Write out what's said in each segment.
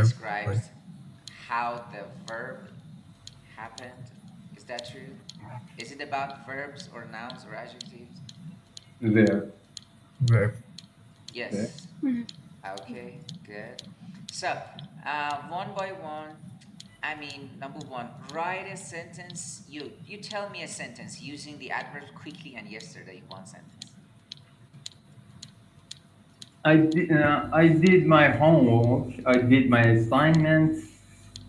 describes how the verb happened. Is that true? Is it about verbs or nouns or adjectives? There. Verb. Yes. Okay, good. So, one by one, number one, write a sentence. You tell me a sentence using the adverbs quickly and yesterday in one sentence. I did my homework. I did my assignments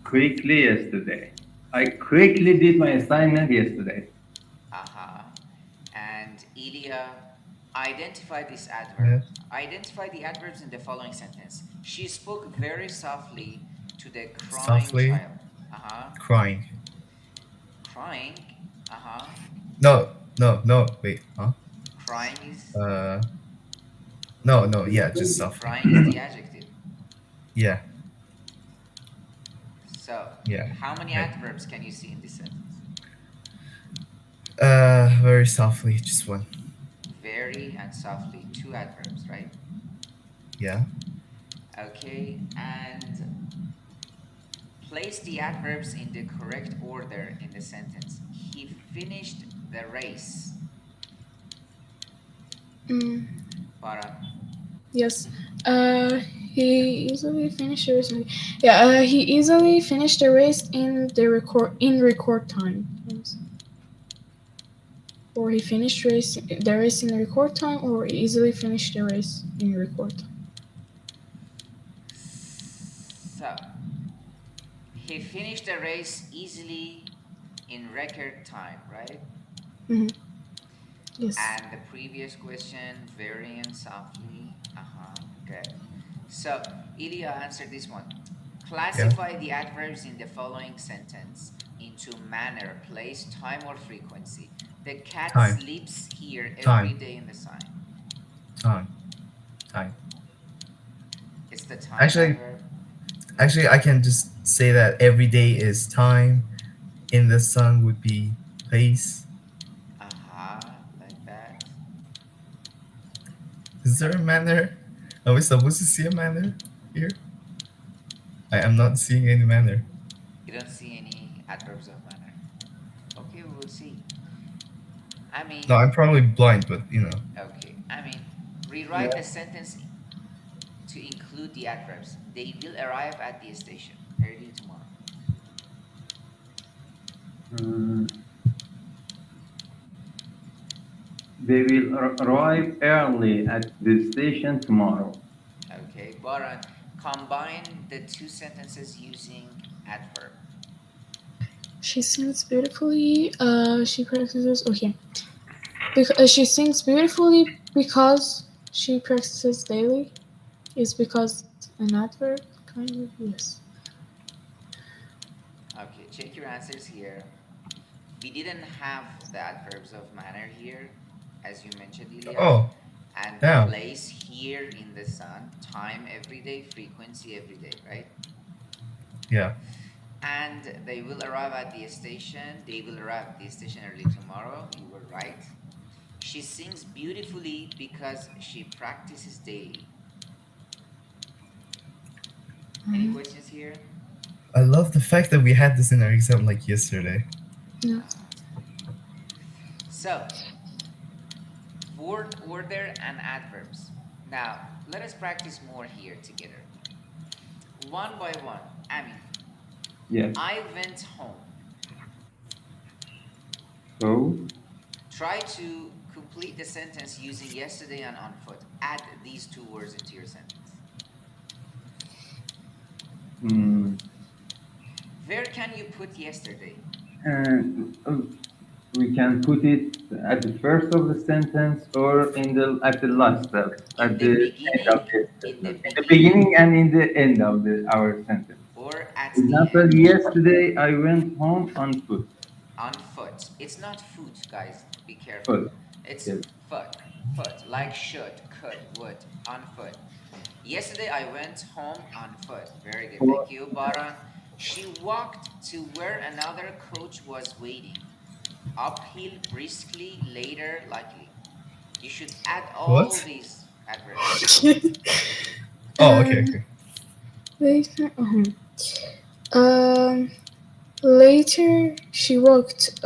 quickly yesterday. I quickly did my assignment yesterday. Uh-huh. And Ilya, identify this adverb. Yes. Identify the adverbs in the following sentence. She spoke very softly to the crying Softly. child. Uh-huh. Crying. Crying. Uh-huh. No. Wait. Huh? Crying is No. Yeah, just softly. crying is the adjective. Yeah. So, Yeah. how many Right. adverbs can you see in this sentence? Very softly, just one. Very and softly, two adverbs, right? Yeah. Okay, and place the adverbs in the correct order in the sentence. He finished the race. Para. Yes. He easily finished the race. Yeah. He easily finished the race in record time. Yes. Or he finished the race in record time, or he easily finished the race in record time. So, he finished the race easily in record time, right? Yes. And the previous question, very and softly. Good. So, Ilya answered this one. Classify the adverbs in the following sentence into manner, place, time, or frequency. The cat Time. sleeps here every Time. day in the sun. Time. It's the time Actually- adverb. Actually, I can just say that every day is time. In the sun would be place. Like that. Is there a manner? Are we supposed to see a manner here? I am not seeing any manner. You don't see any adverbs of manner. Okay, we will see. No, I'm probably blind, but you know. Okay, rewrite the sentence to include the adverbs. They will arrive at the station early tomorrow. They will arrive early at the station tomorrow. Okay, Baran, combine the two sentences using adverb. She sings beautifully. She practices. Okay. She sings beautifully because she practices daily. Is because an adverb? Kind of, yes. Okay, check your answers here. We didn't have the adverbs of manner here, as you mentioned, Ilya. Oh. And Yeah. place here in the sun, time every day, frequency every day, right? Yeah. And they will arrive at the station. They will arrive at the station early tomorrow. You were right. She sings beautifully because she practices daily. Any questions here? I love the fact that we had this in our exam like yesterday. No. So, word order and adverbs. Now, let us practice more here together. One by one. Yes. I went home. So, Try to complete the sentence using yesterday and on foot. Add these two words into your sentence. Where can you put yesterday? we can put it at the first of the sentence or at the last step, at the end of the sentence. In the beginning and in the end of our sentence. Or at For the example, end. yesterday I went home on foot. On foot. It's not foot, guys. Be careful. Foot. It's Yes. foot. Foot. Like should, could, would. On foot. Yesterday I went home on foot. Very good. Thank you, Baran. She walked to where another coach was waiting. Uphill, briskly, later, likely. You should add all What? these adverbs. Oh, okay. Later, later she walked.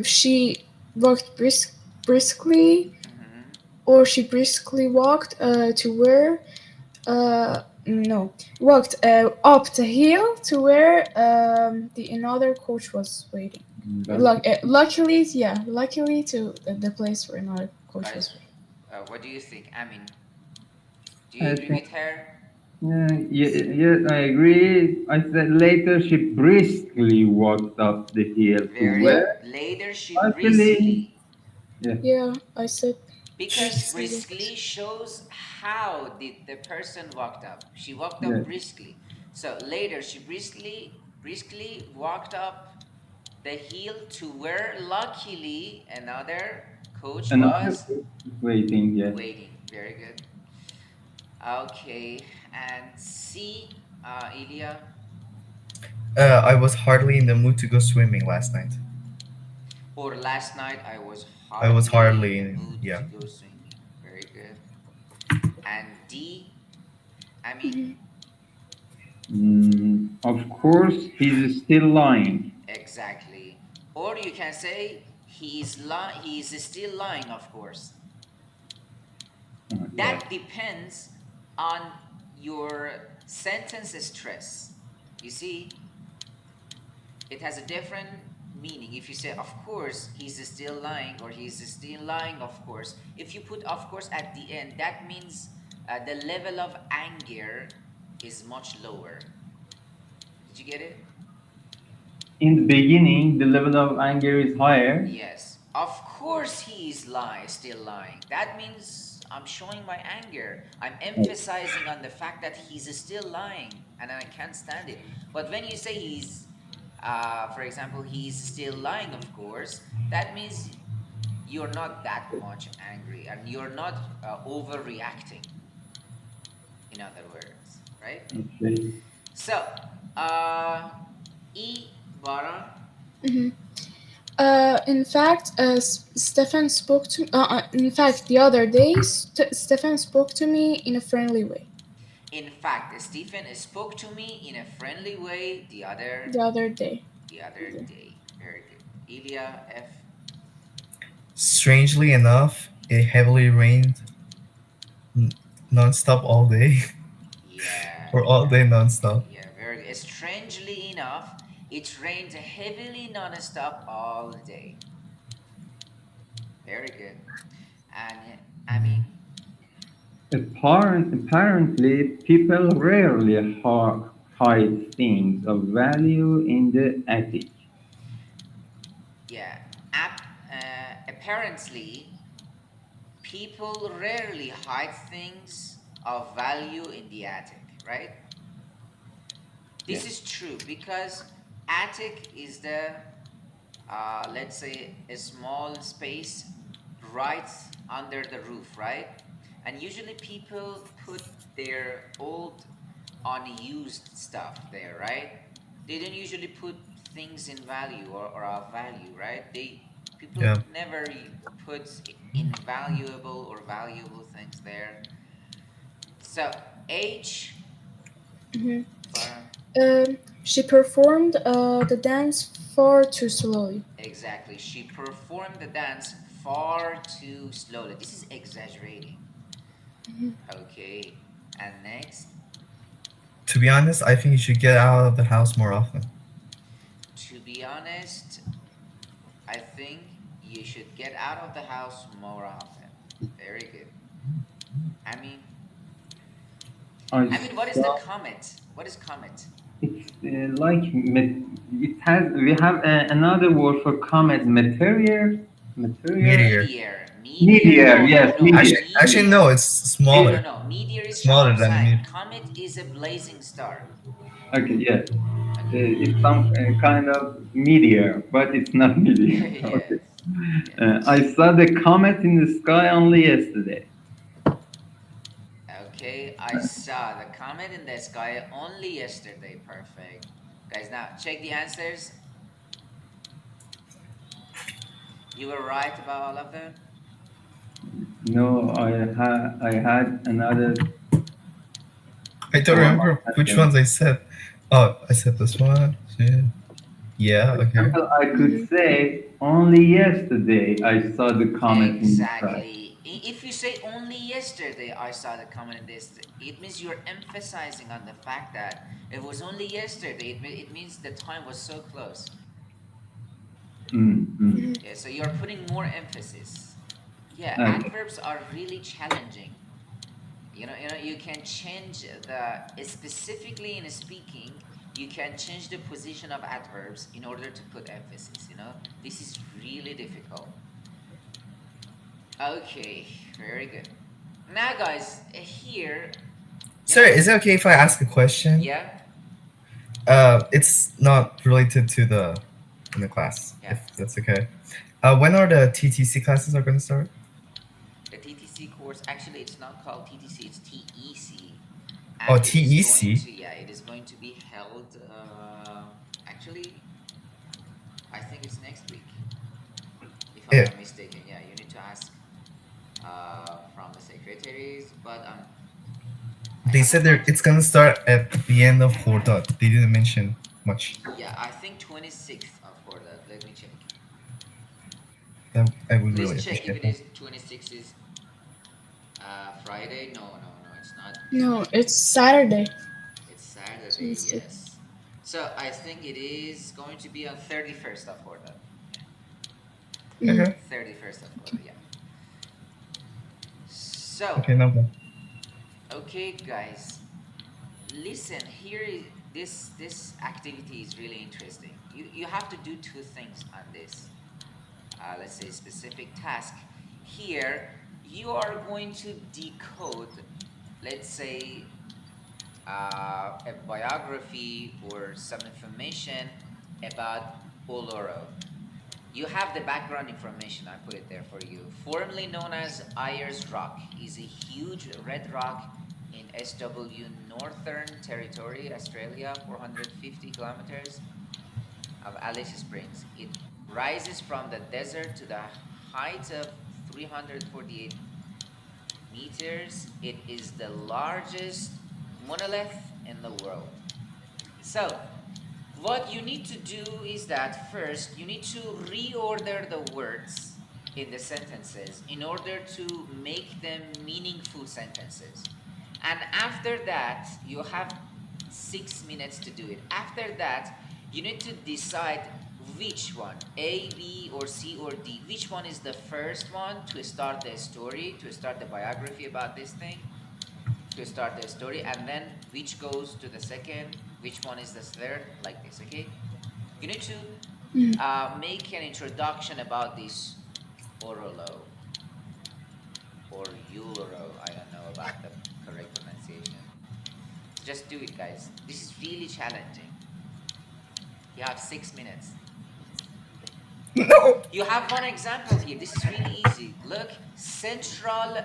She walked briskly, Mm-hmm. or she briskly walked to where. No, walked up the hill to where the another coach was waiting. Lucky. Luckily, yeah, luckily to the place where another coach Guys, was waiting. what do you think? I mean, do you I agree think, with her? yes, I agree. I said later she briskly walked up the hill to Very Yeah, good. where Later, she actually, briskly, yeah, yeah, I said because she said briskly it. shows how did the person walked up. She walked yeah, up briskly. So later, she briskly walked up the hill to where luckily another coach another was waiting, yes. waiting. Very good. Okay, and C, Ilya, I was hardly in the mood to go swimming last night. or last night I was I was hardly in hardly the in, mood to yeah. go swimming. Very good. And D, I mean, Mhm. Of course, he's still lying. exactly. Or you can say he is still lying, of course. Yeah. That depends on your sentence stress. You see, it has a different meaning. If you say, of course, he's still lying, or he's still lying, of course. If you put of course at the end, that means the level of anger is much lower. Did you get it? In the beginning, the level of anger is higher. Yes. Of course he is still lying. That means I'm showing my anger. I'm emphasizing on the fact that he's still lying and I can't stand it. But when you say for example, he's still lying, of course, that means you're not that much angry and you're not overreacting, in other words, right? Okay. So, uh, E, Baran, Mhm. In fact, Stefan spoke to. In fact, the other day, Stefan spoke to me in a friendly way. in fact, Stephen spoke to me in a friendly way The other day. the other day. Very good. Ilya, F. Strangely enough, it heavily rained n- non-stop all day, Yeah, or all day non-stop. yeah, very good. Strangely enough, it rained heavily non-stop all day. Very good. And I mean, Apparently, people rarely hide things of value in the attic. yeah, apparently, people rarely hide things of value in the attic, right? Yeah. This is true because attic is the let's say a small space right under the roof, right? And usually people put their old unused stuff there, right? They don't usually put things in value or of value, right? People Yeah. never put invaluable or valuable things there. So H, Mhm. Farah. She performed the dance far too slowly. Exactly. She performed the dance far too slowly. This is exaggerating. Okay. And next, To be honest, I think you should get out of the house more often. to be honest, I think you should get out of the house more often. Very good. I mean, I what is the saw comet? What is comet? it's it has we have another word for comet, material, Meteor. Meteor? meteor. No, no, Yes, no. meteor. Actually, no, Meteor. it's No, no, smaller. no. Meteor is show Smaller of than a sight. meteor. Comet is a blazing star. Okay, yes. Okay. It's some kind of meteor, but it's not meteor. Okay. Yes. Yes. I saw the comet in the sky only yesterday. Okay, I saw the comet in the sky only yesterday. Perfect. Guys, now check the answers. You were right about all of them. No, I had another. I don't remember which ones I said. Oh, I said this one. Yeah, For okay. example, I could say, only yesterday I saw the comment in the trash. Exactly. If you say only yesterday I saw the comment in this, it means you're emphasizing on the fact that it was only yesterday. It means the time was so close. Mm. Yeah, so you're putting more emphasis. Yeah, Okay. adverbs are really challenging. You can change specifically in speaking, you can change the position of adverbs in order to put emphasis. This is really difficult. Okay, very good. Now, guys, here. Sir, is it okay if I ask a question? Yeah. It's not related to the in the class, Yeah. if that's okay. When are the TTC classes are going to start? The TTC course, actually, it's not called TTC, it's TEC. Oh, And TEC. it is going to be held, actually, I think it's next week, if I'm Yeah. not mistaken. Yeah, you need to ask from the secretaries, but They said it's going to start at the end of Hordat. They didn't mention much. yeah, I think 26th for that. Let me check. I would Please really check if appreciate it that. is 26th is Friday. No, it's not. No, it's Saturday. It's Saturday, 26. yes. So I think it is going to be on 31st of Horda. Okay. 31st of Horda, yeah. So, Okay, no problem. okay, guys, listen. This activity is really interesting. You have to do two things on this. Let's say specific task. Here, you are going to decode, let's say, a biography or some information about Oloro. You have the background information, I put it there for you. Formerly known as Ayers Rock, is a huge red rock in SW Northern Territory, Australia, 450 kilometers of Alice Springs. It rises from the desert to the height of 348 meters. It is the largest monolith in the world. So, what you need to do is that first you need to reorder the words in the sentences in order to make them meaningful sentences. And after that, you have 6 minutes to do it. After that, you need to decide which one, A, B, or C, or D, which one is the first one to start the story, to start the biography about this thing, to start the story, and then which goes to the second, which one is the third, like this, okay? You need to make an introduction about this Orolo or Euloro. I don't know about the correct pronunciation. So just do it, guys. This is really challenging. You have 6 minutes. No. You have one example here. This is really easy. Look, Central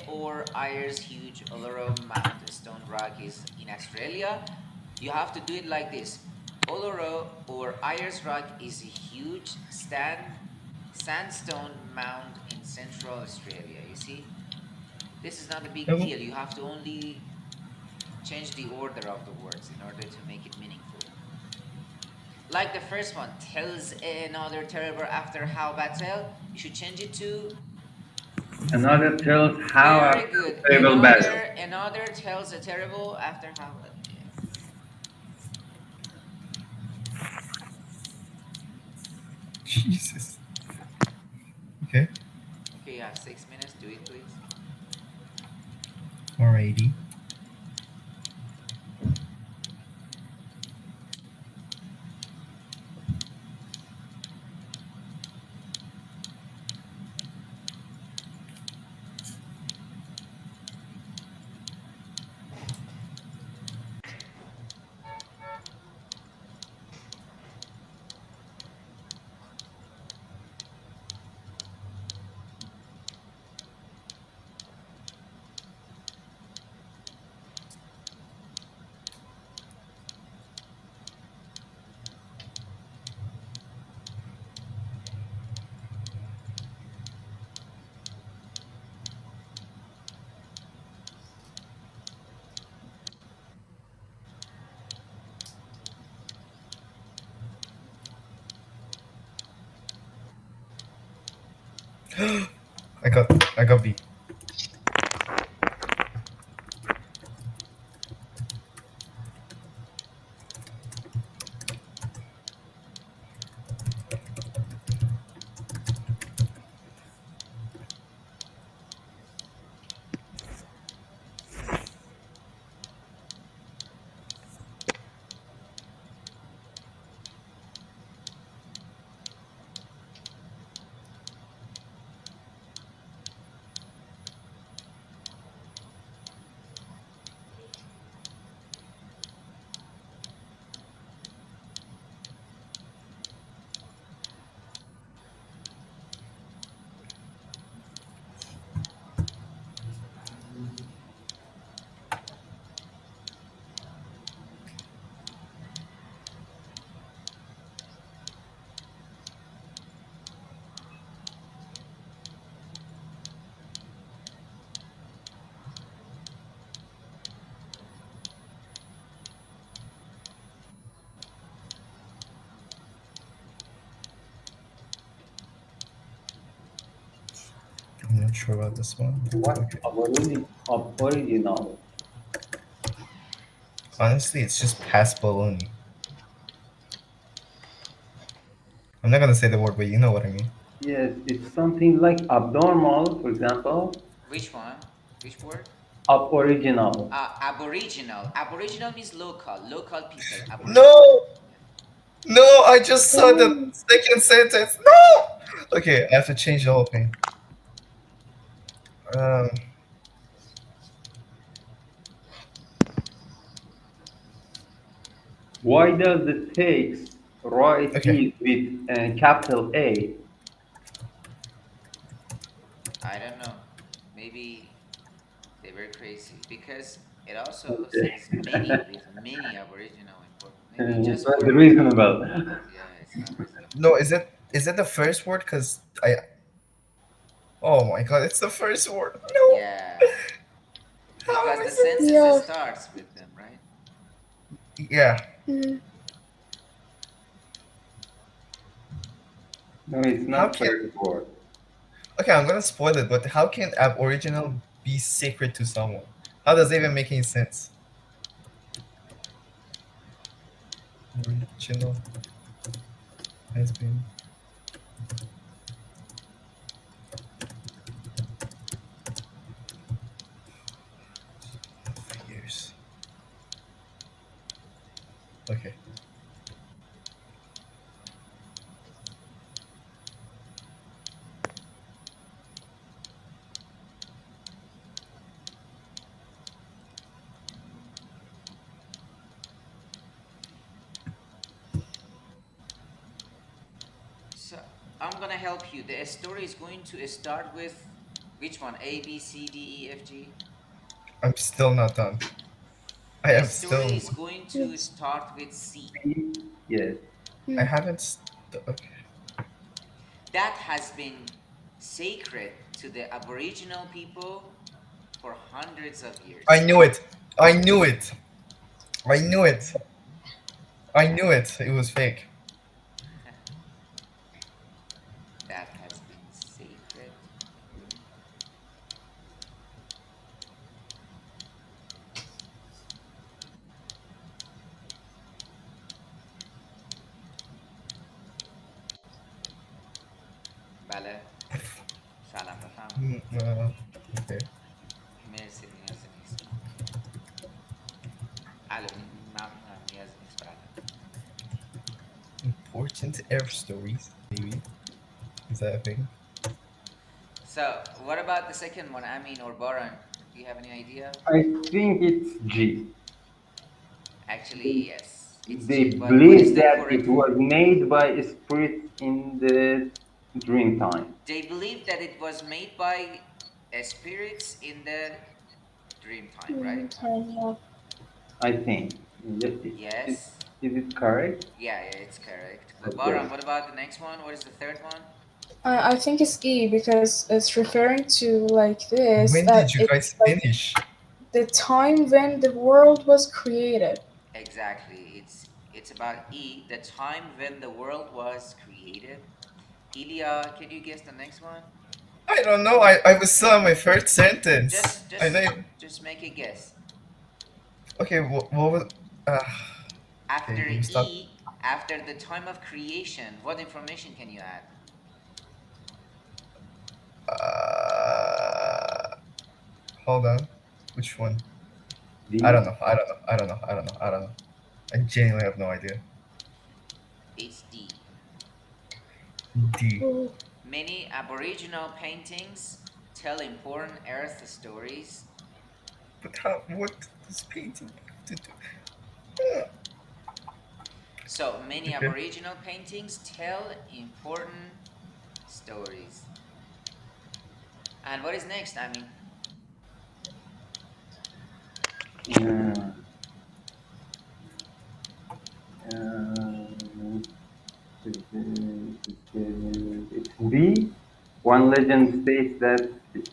or Ayers huge Uluru Mount Stone Rock is in Australia. You have to do it like this. Uluru or Ayers Rock is a huge sandstone mound in Central Australia. You see? This is not a big deal. You have to only change the order of the words in order to make it meaningful. Like the first one, tells another terrible after how battle. You should change it to Another tells how very after good. a terrible battle. Another tells a terrible after how. Yeah. Jesus. Okay. Okay, you have 6 minutes. Do it, please. Alrighty. I got B. I'm not sure about this one. What Okay. original? Honestly, it's just past baloney. I'm not gonna say the word, but you know what I mean. Yes, it's something like abnormal, for example. Which one? Which word? Aboriginal. Aboriginal. Aboriginal means local. Local people. Aboriginal. No, Yeah. no, I just saw the Oh, second sentence. No. Okay, I have to change the whole thing. Um, Why does the text write okay. it with capital A? I don't know. Maybe they were crazy because it also says many with many Aboriginal important. Maybe It's just not for reasonable. yeah, it's not reasonable. No, is it the first word? Cause I. Oh my god, it's the first word. No. Yeah, How because the is it? sentence yeah. starts with them, right? Yeah. Mm. No, it's How not can? first word. Okay, I'm gonna spoil it, but how can Aboriginal be sacred to someone? How does it even make any sense? Original has been for years. Okay. So I'm gonna help you. The story is going to start with which one? A, B, C, D, E, F, G. I'm still not done. I The am story still. is going to Yes. start with C. Yes. I Mm. haven't. Okay. That has been sacred to the Aboriginal people for hundreds of I years. knew it. I knew it. I knew it. I knew it. It was fake. That has been sacred. بله. سلام بفرمایید. Okay. مرسی نیازی نیست. ممنونم نیازی نیست بله. Important air stories, maybe. Is that a thing? So what about the second one, Amin or Baran? Do you have any idea? I think it's G. Actually, yes, it's They G. But what is believe the that it correct? was made by spirits in the dream time. They believe that it was made by spirits in the dream time, right? Yeah. I think. Is, Yes. is it correct? Yeah, yeah, it's correct. Okay. Baran, what about the next one? What is the third one? I think it's E because it's referring to like this When that did you it's guys like finish? the time when the world was created. Exactly. It's about E, the time when the world was created. Ilya, can you guess the next one? I don't know. I was still on my first sentence. Just I just know. just make a guess. Okay, what was? Uh, okay, After you stop. E, after the time of creation, what information can you add? Uh, hold on. Which one? I D. don't know. I don't know. I don't know. I don't know. I don't know. I genuinely have no idea. It's D. D. Oh, Many Aboriginal paintings tell important Earth stories. But how? What does painting have to do? So many Okay. Aboriginal paintings tell important stories. And what is next? I mean, Uh, uh, it's B. One legend states that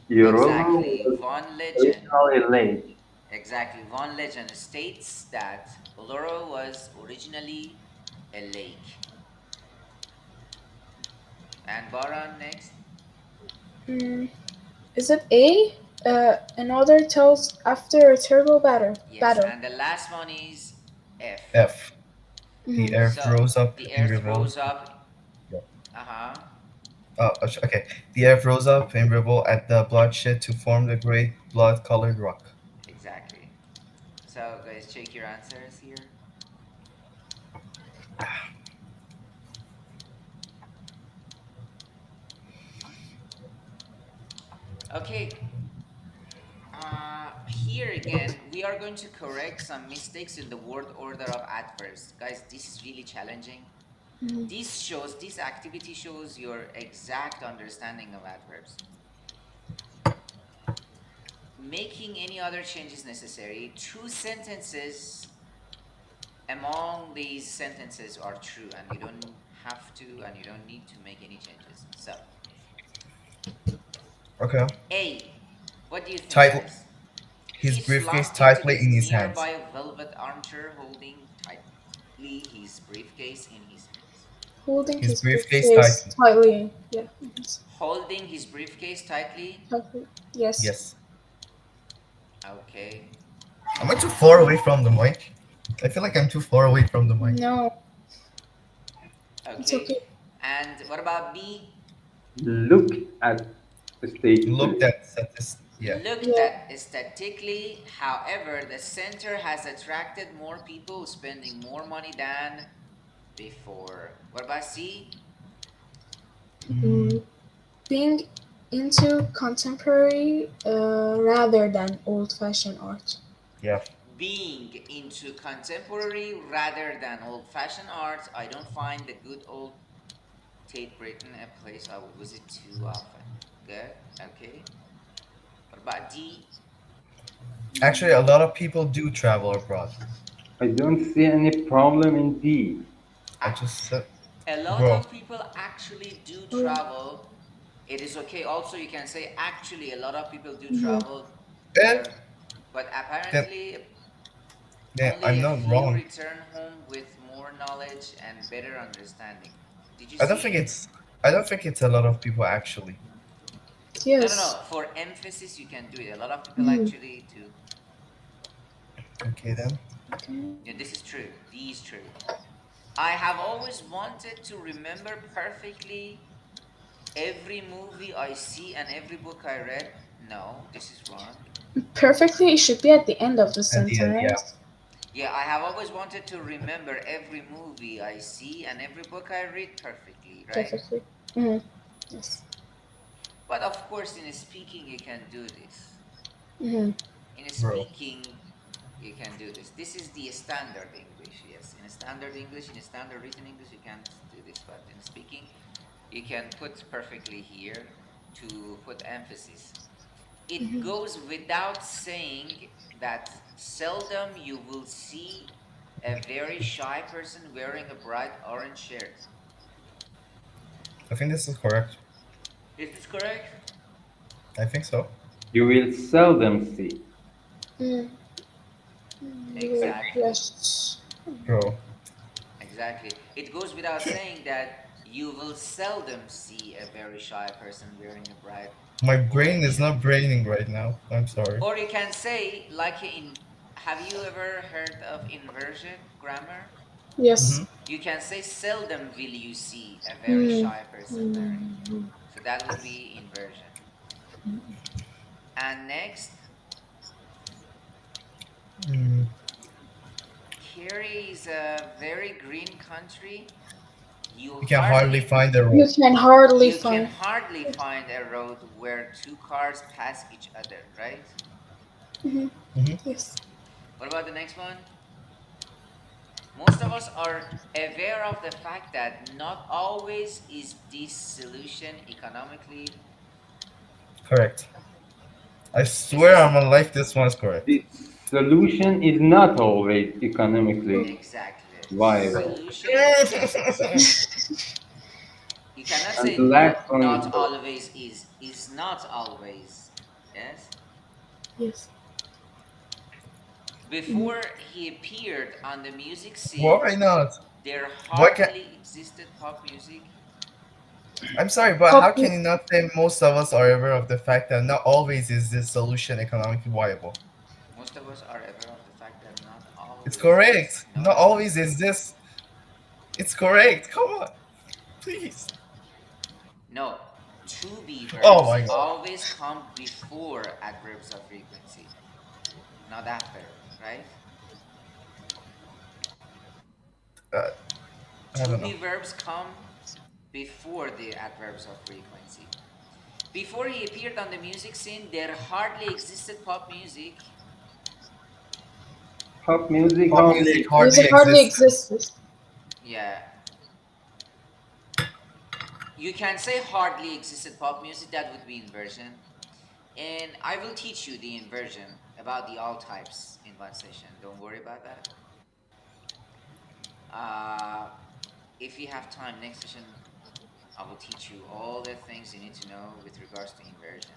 Europa exactly. was One legend. originally a lake. Exactly. One legend states that Uluru was originally a lake. And Baran next. mm, is it A? Another tells after a terrible battle. Yes. Battle. And the last one is F. F. The Mm-hmm. earth So rose up the in earth revolt. rose up. Yeah. Uh huh. Okay. The earth rose up in revolt at the bloodshed to form the great blood-colored rock. Exactly. So guys, check your answers here. Okay. Here again, we are going to correct some mistakes in the word order of adverbs. Guys, this is really challenging. Mm-hmm. This activity shows your exact understanding of adverbs. Making any other changes necessary. Two sentences among these sentences are true, and you don't have to and you don't need to make any changes. So, Okay. A. What do you think, Title. guys? His He briefcase slumped into tightly his in his hands. nearby velvet armchair, holding tightly his briefcase in his hands. Holding His his briefcase briefcase tightly. tightly. Yeah. Holding his briefcase tightly. Tightly. Yes. Yes. Okay. Am I too far away from the mic? I feel like I'm too far away from the mic. No, it's Okay. okay. And what about B? Look at Looked statically. at statistics. Yeah. Looked Yeah. at statically, however, the center has attracted more people spending more money than before. What about C? Mm, being into contemporary rather than old-fashioned art. Yeah. Being into contemporary rather than old fashioned art, I don't find the good old Tate Britain a place I would visit too often. Good? Okay. What about D? Actually, a lot of people do travel abroad. I don't see any problem in D. I Ac- just said, A lot bro. of people actually do Oh, travel. It is okay. Also, you can say actually, a lot of people do mhm. travel Then, there, but then, apparently, then only I'm a not few wrong. return home with more knowledge and better understanding. Did you I don't think see? it's. I don't think it's a lot of people actually. No, no, Yes. no. For emphasis, you can do it. A lot of people Mhm. actually do. Okay then. Okay. Yeah, this is true. D is true. I have always wanted to remember perfectly every movie I see and every book I read. No, this is wrong. Perfectly, it should be at the end of the At the end, yeah. sentence. Yeah, I have always wanted to remember every movie I see and every book I read perfectly, right? Perfectly. Hmm. Yes. But of course, in speaking, you can do this. Hmm. In Bro. speaking, you can do this. This is the standard English, yes. In standard English, in standard written English, you can't do this, but in speaking, you can put perfectly here to put emphasis. It Hmm. goes without saying that seldom you will see a very shy person wearing a bright orange shirt. I think this is correct. Is this correct? I think so. You will seldom see. Mm. Exactly. Yes. Bro. Exactly. It goes without saying that You will seldom see a very shy person wearing a bright My brain orange is shirt. not braining right now. I'm sorry. Or you can say, like in, have you ever heard of inversion grammar? Hmm. Yes. You can say, seldom will you see a very Mm. shy person wearing. So that would be inversion. And next, Mm. Kerry is a very green country. You You can hardly hardly find a You road. can hardly you can find. hardly find a road where two cars pass each other, right? Hmm. Yes. What about the next one? Most of us are aware of the fact that not always is this solution economically. Correct. I This swear is on my life, this one's correct. The solution is not always economically exactly viable. solution. You cannot And say the no, last one is not correct. always is not always. Yes. Yes. Before he appeared on the music scene, Why not? there Why can hardly existed pop music. I'm sorry, but how Pop. can you not say most of us are aware of the fact that not always is this solution economically viable? Most of us are aware of the fact that not It's always is. correct. No, Not it's not. always is this. It's correct. Come on, please. No, to be Oh verbs my god. always come before adverbs of frequency, not after, right? Uh, I To don't be know. verbs come before the adverbs of frequency. Before he appeared on the music scene, there hardly existed pop music. Pop music Pop music hardly. hardly Music hardly existed. existed. Yeah, you can say hardly existed pop music, that would be inversion. And I will teach you the inversion about the all types in one session. Don't worry about that. Uh, if you have time, next session, I will teach you all the things you need to know with regards to inversion.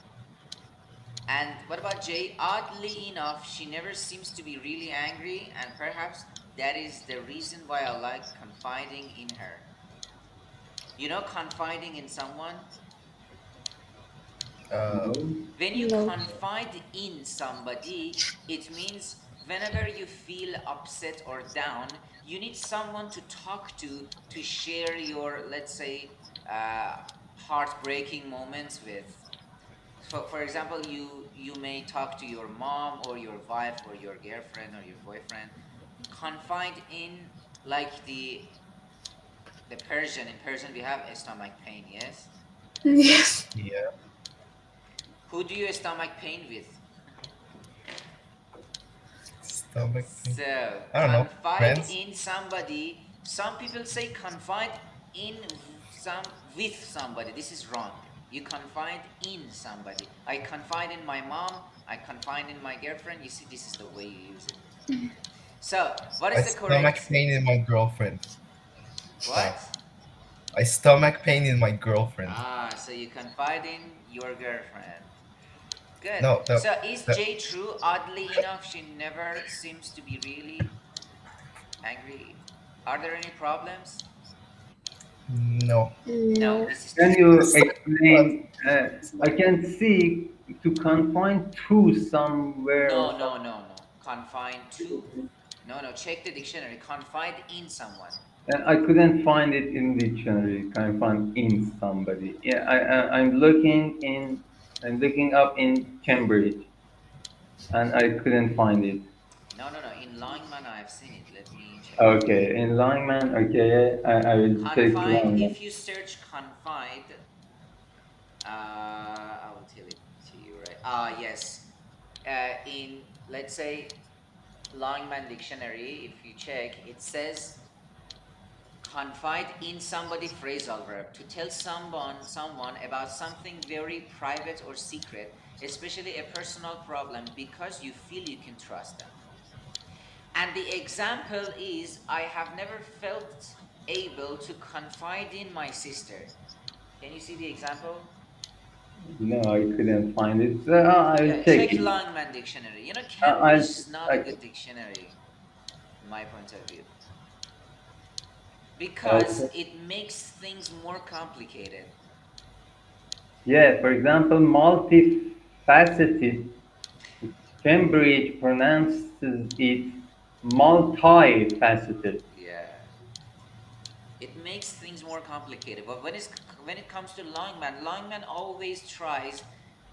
And what about Jay? Oddly enough, she never seems to be really angry, and perhaps that is the reason why I like confiding in her. You know, confiding in someone? Uh, No. When you No. confide in somebody, it means whenever you feel upset or down, you need someone to talk to share your, let's say, uh, heartbreaking moments with. So, for example, you may talk to your mom or your wife or your girlfriend or your boyfriend. Confide in, like the Persian. In Persian, we have a stomach pain. Yes. Yes. yeah. Who do you stomach pain with? Stomach pain. So, I don't know. confide Friends. in somebody. Some people say confide in some with somebody. This is wrong. You confide in somebody. I confide in my mom. I confide in my girlfriend. You see, this is the way you use it. So, what I is the stomach correct? pain in my girlfriend. What? Stop. I stomach pain in my girlfriend. Ah, so you confide in your girlfriend. Good. No, So, is the Jay true? Oddly enough, she never seems to be really angry. Are there any problems? no. No, No. this is Can true. you This explain? I can see to confine to somewhere or No, something. no, no, no. Confine to. No, no. Check the dictionary. Confide in someone. I couldn't find it in dictionary. Confine in somebody. Yeah, I'm looking in. I'm looking up in Cambridge, and I couldn't find it. No, no, no. In Langman, I've seen it. Let me check for you. Okay, in Lyman. Okay, I will check Confide. Lyman. If you search confide, I will tell it to you right. Ah, yes. In, let's say, Langman dictionary, if you check, it says confide in somebody, phrasal verb, to tell someone about something very private or secret, especially a personal problem, because you feel you can trust them. And the example is, I have never felt able to confide in my sister. Can you see the example? No, I couldn't find it. So I'll Yeah, check check it. Langman dictionary. You know, Cambridge I'll. is not a Okay. good dictionary, in my point of view. because Okay. it makes things more complicated. Yeah, for example, multifaceted. Cambridge pronounces it multifaceted. Yeah. It makes things more complicated. But when it comes to Longman always tries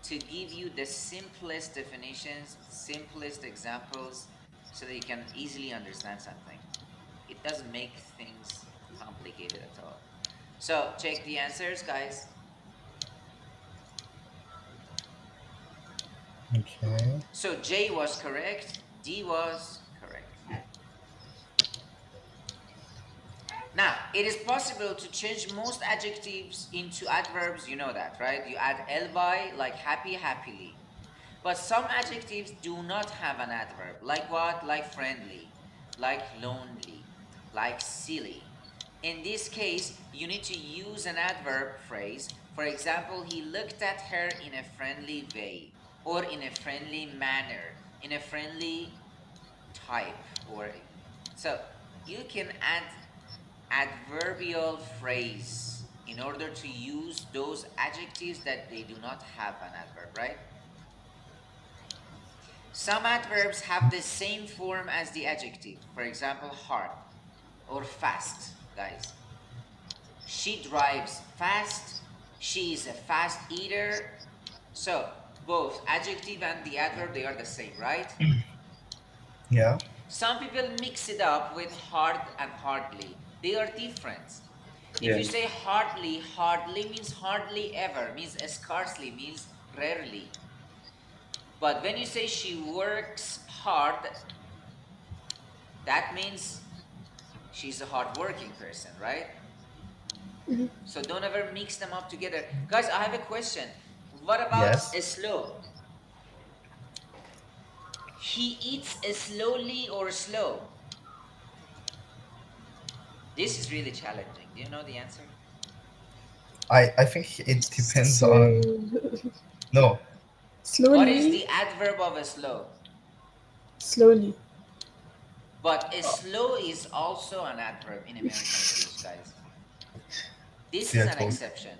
to give you the simplest definitions, simplest examples, so that you can easily understand something. It doesn't make things complicated at all. So check the answers, guys. Okay. So J was correct, D was correct. Now, it is possible to change most adjectives into adverbs, you know that, right? You add ly, like happy, happily. But some adjectives do not have an adverb. Like what? Like friendly, like lonely, like silly. In this case, you need to use an adverb phrase. For example, he looked at her in a friendly way, or in a friendly manner, in a friendly type, or so you can add adverbial phrase in order to use those adjectives that they do not have an adverb, right? Some adverbs have the same form as the adjective. For example, hard or fast, guys. She drives fast. She is a fast eater. So, both adjective and the adverb, they are the same, right? Yeah. Some people mix it up with hard and hardly. They are different. If Yeah. you say hardly, hardly means hardly ever, means scarcely, means rarely. But when you say she works hard, that means she's a hardworking person, right? So don't ever mix them up together. Guys, I have a question. What about Yes. slow? He eats slowly or slow? This is really challenging. Do you know the answer? I think it depends So on. No. What is slowly, the adverb of slow? slowly. But slow is also an adverb in American English, guys. This See, is I an told you. exception.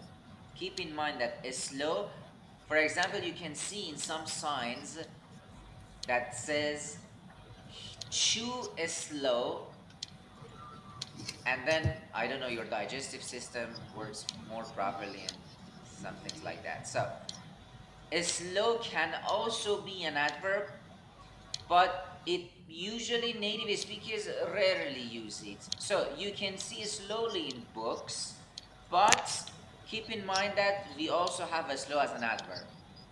Keep in mind that slow, for example, you can see in some signs that says chew slow, and then I don't know, your digestive system works more properly and some things like that. So slow can also be an adverb, but it usually native speakers rarely use it. So you can see slowly in books, but keep in mind that we also have a slow as an adverb.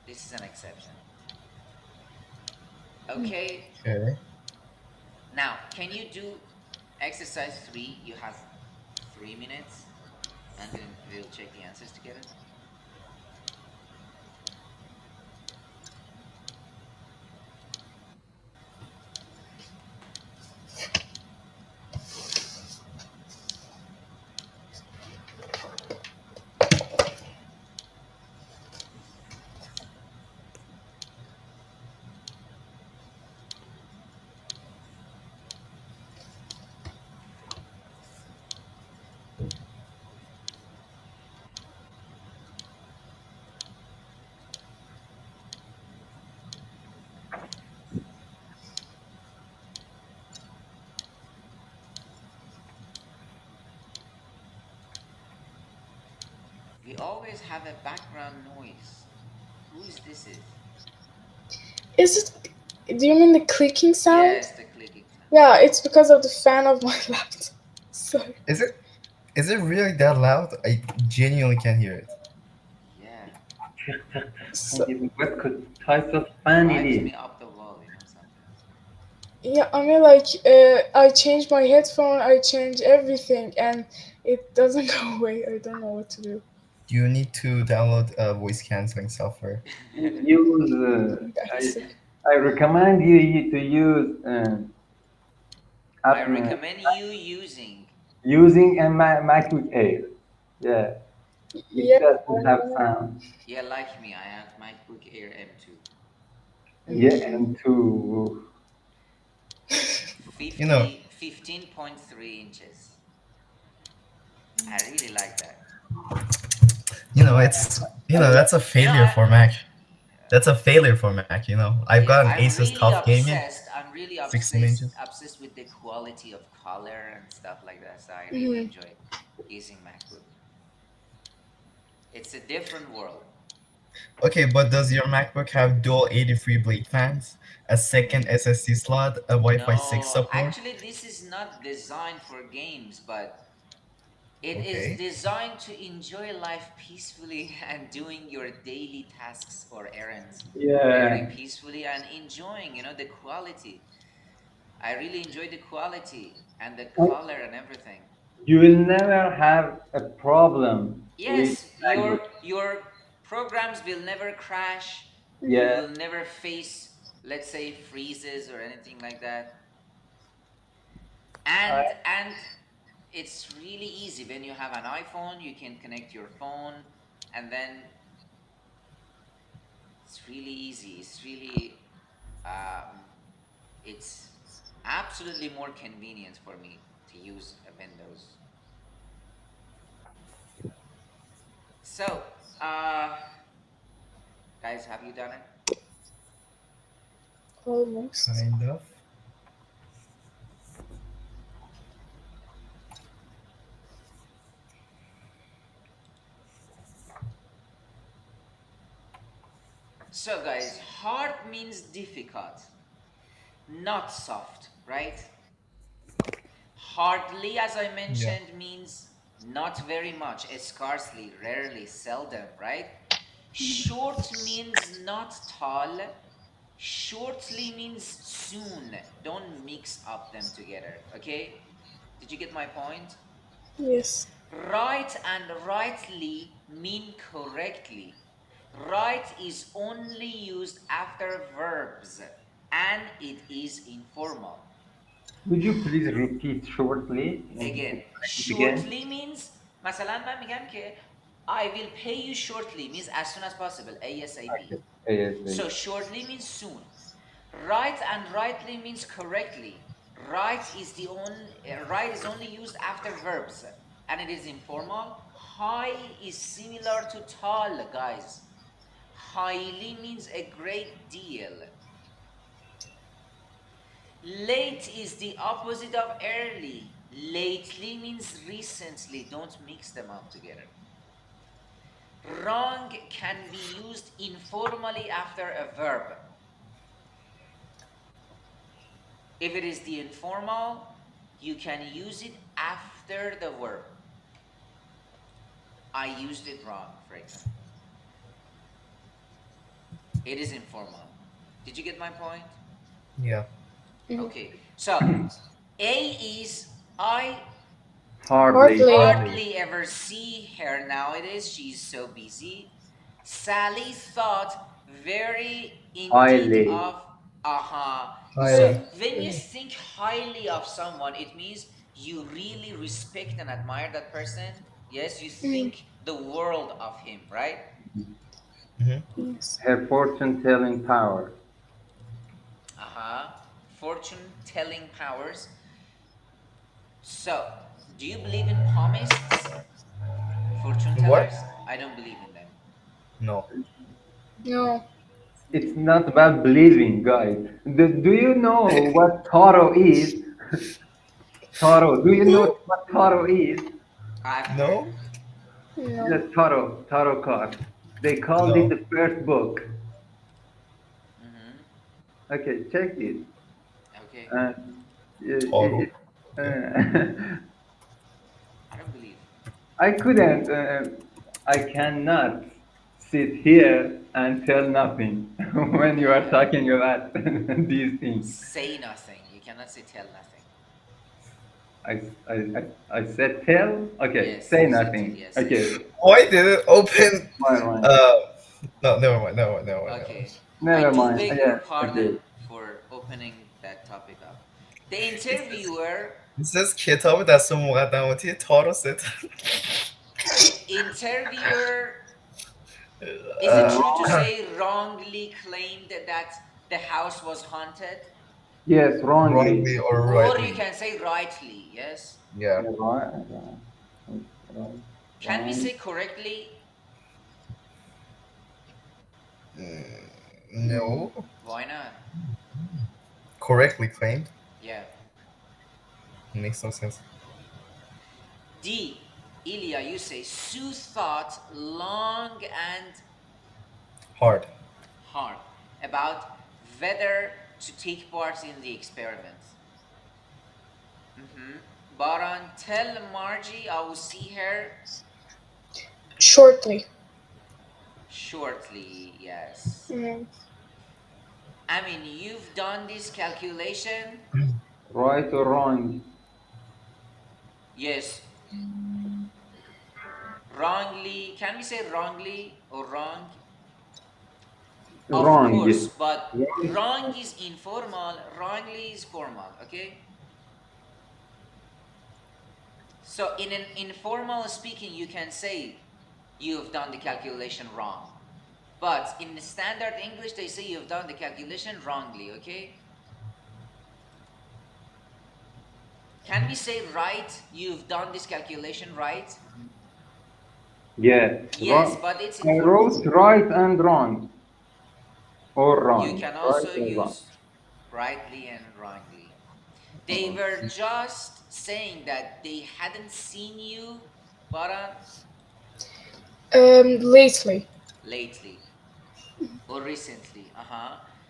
This is an exception. Okay, Okay. now can you do exercise 3? You have 3 minutes, and then we'll check the answers together. We always have a background noise. Who is this is? Is it? Do you mean the clicking sound? Yes, the clicking sound. Yeah, it's because of the fan of my laptop. Sorry. Is it? Is it really that loud? I genuinely can't hear it. Yeah, So, What could type of fan it drives is? me up the wall, sometimes. yeah, I mean, like, I changed my headphone, I changed everything, and it doesn't go away. I don't know what to do. You need to download a voice canceling software. Use. That's it. I recommend to use I app, recommend you using. using a MacBook Air. Yeah, it Yeah, doesn't have sound. Yeah, like me, I have MacBook Air M2. Yeah, and to You know, 15.3 inches. I really like that. That's a You know, failure for Mac. That's a failure for Mac. I've yeah, got an Asus TUF Gaming, I'm really 16 inches. obsessed with the quality of color and stuff like that. So I really Mhm. enjoy using MacBook. It's a different world. Okay, but does your MacBook have dual 83 blade fans, a second SSD slot, a Wi-Fi 6 No, support? actually, this is not designed for games, but it is Okay. designed to enjoy life peacefully and doing your daily tasks or errands very Yeah. peacefully and enjoying, the quality. I really enjoy the quality and the color and everything. You will never have a problem with Yes, MacBook. your programs will never crash. You Yeah. will never face, let's say, freezes or anything like that. I, And it's really easy. When you have an iPhone, you can connect your phone, and then it's really easy. Um, it's absolutely more convenient for me to use a Windows. So, uh, guys, have you done it? Almost. Kind of. So, guys, hard means difficult, not soft, right? Hardly, as I Yeah. mentioned, means not very much, scarcely, rarely, seldom, right? Short means not tall. Shortly means soon. Don't mix up them together, okay? Did you get my point? Yes. Right and rightly mean correctly. Right is only used after verbs and it is informal. would you please repeat shortly and Again, explain it again? shortly means مثلا من میگم که I will pay you shortly means as soon as possible, ASAP. Okay. ASAP. So shortly means soon. Right and rightly means correctly. Right is only used after verbs and it is informal. High is similar to tall, guys. Highly means a great deal. Late is the opposite of early. Lately means recently. Don't mix them up together. Wrong can be used informally after a verb. If it is the informal, you can use it after the verb. I used it wrong, for example. It is informal. Did you get my point? Yeah. Mhm. Okay. So, A is I Hardly. Hardly. hardly ever see her nowadays. She's so busy. Sally thought very indeed Highly. of, aha. So Highly. when you think highly of someone, it means you really respect and admire that person. Yes, you Mhm. think the world of him, right? Hmm. Yes. Her fortune telling power. Aha. Fortune telling powers. So, do you believe in palmists, fortune What? tellers? I don't believe in them. No. No. It's not about believing, guys. Do you know what tarot is? Tarot. Do you know what tarot is? I've heard. No. No. The tarot card. They called it No. the first book. Mm-hmm. Okay, check it. Okay. Uh, Toro. Okay. I don't believe. I couldn't. I cannot sit here and tell nothing when you are Yeah. talking about these things. Say nothing. You cannot say tell nothing. I said tell. Okay, Yes, say you said nothing. yes, say Okay, nothing. Why did it open? fine, fine. Uh, no, never mind. Never mind. Never mind. Never mind. Okay. I Never do mind. beg your Yeah. Okay. pardon for opening that topic up. The It says, interviewer, it says کتاب دست مقدماتی تارو ست. the interviewer, is it Uh, true to say wrongly claimed that the house was haunted? Yes, wrongly. wrongly or Or you rightly. can say rightly, yes? Yeah. Yeah, right. Can we say Wrong. correctly? No. Why not? Correctly claimed. Yeah. Makes no sense. D. Ilya, you say Sue thought long and Hard. hard about whether to take part in the experiment. Baran, tell Margie I will see her Shortly. shortly. Yes. Mm. I mean, you've done this calculation. Right or wrong? Yes. Wrongly. Can we say wrongly or wrong? Of Wrong. course, but Wrong. wrong is informal, wrongly is formal, okay? So in an informal speaking, you can say you've done the calculation wrong. But in the standard English, they say you've done the calculation wrongly, okay? Can we say right? You've done this calculation right? Yes. Yes, Wrong. but it's I informal. wrote right and wrong. Or You wrong. can Right also or wrong. use rightly and wrongly. They were just saying that they hadn't seen you, Baran, Lately. lately or recently.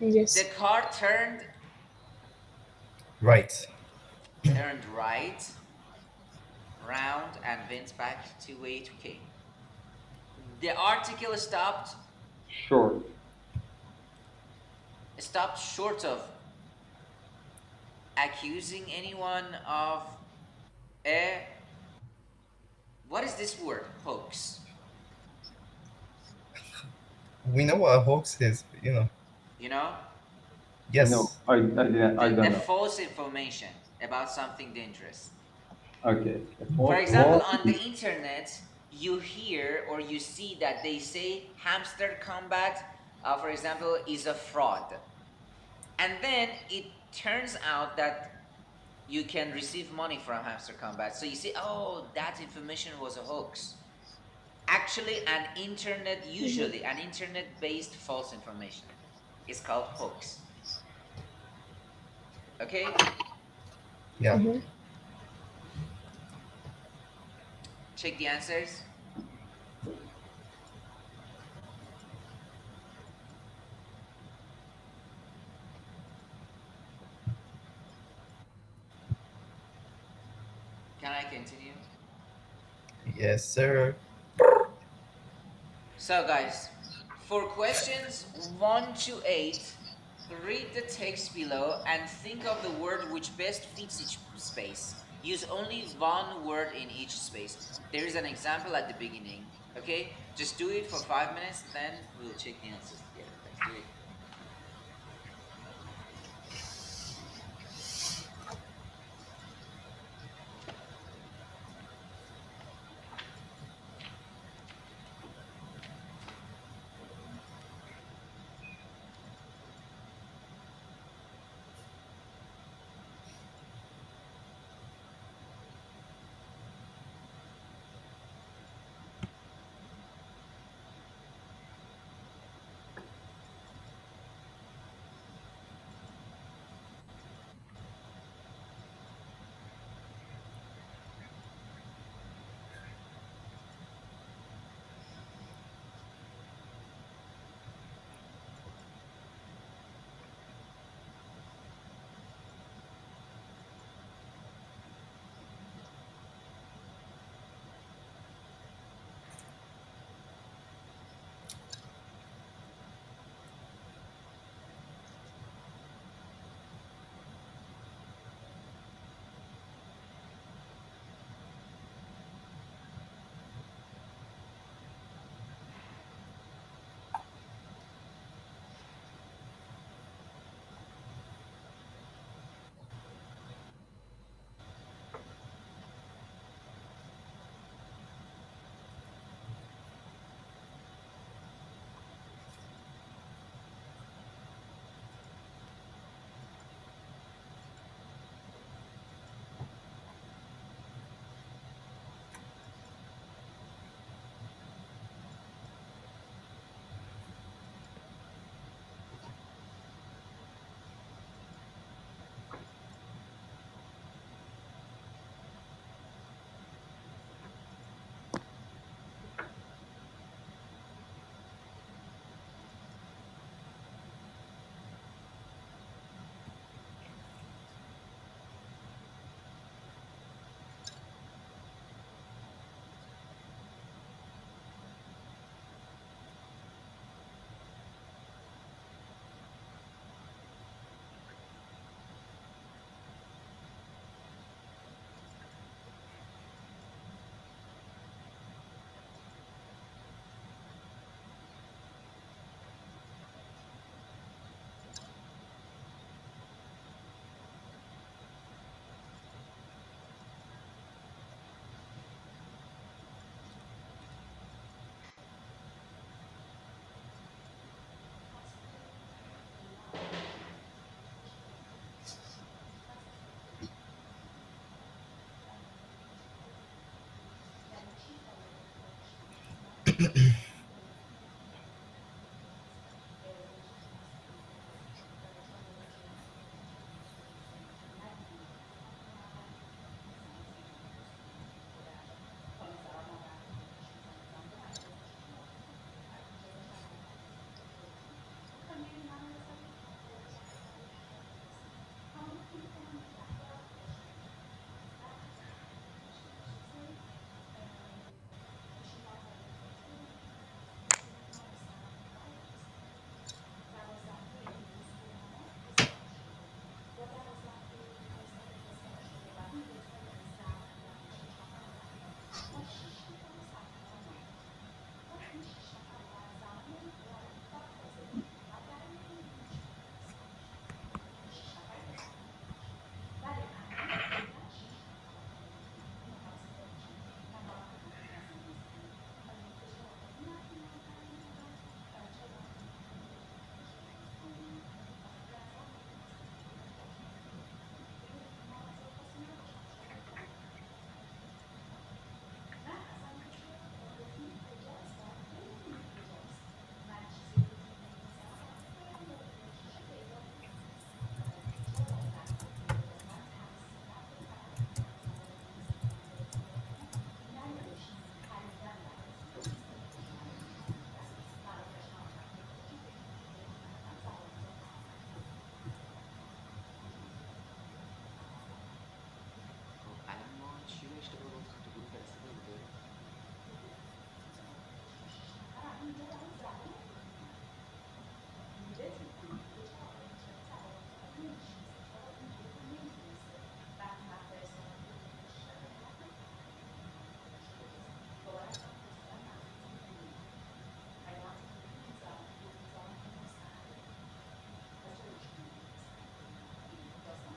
Yes. The car Right. turned right, round, and went back to 8K. The article Short. stopped short of accusing anyone of a, what is this word? Hoax. We know what a hoax is, but, You know? No, yes. I The don't know. false information about something dangerous. Okay. For example, What? on the internet, you hear or you see that they say hamster combat, for example, is a fraud. And then it turns out that you can receive money from hamster combat. So you say, oh, that information was a hoax. Actually, usually an internet based false information is called hoax. Okay? Yeah. Mm-hmm. Check the answers. Can I continue? Yes, sir. So, guys, for questions 1 to 8, read the text below and think of the word which best fits each space. Use only one word in each space. There is an example at the beginning. Okay? Just do it for 5 minutes, then we'll check the answers together. Let's do it. خب الان ما چی رو اشتباه گفتیم تو گروه فرستاده بوده؟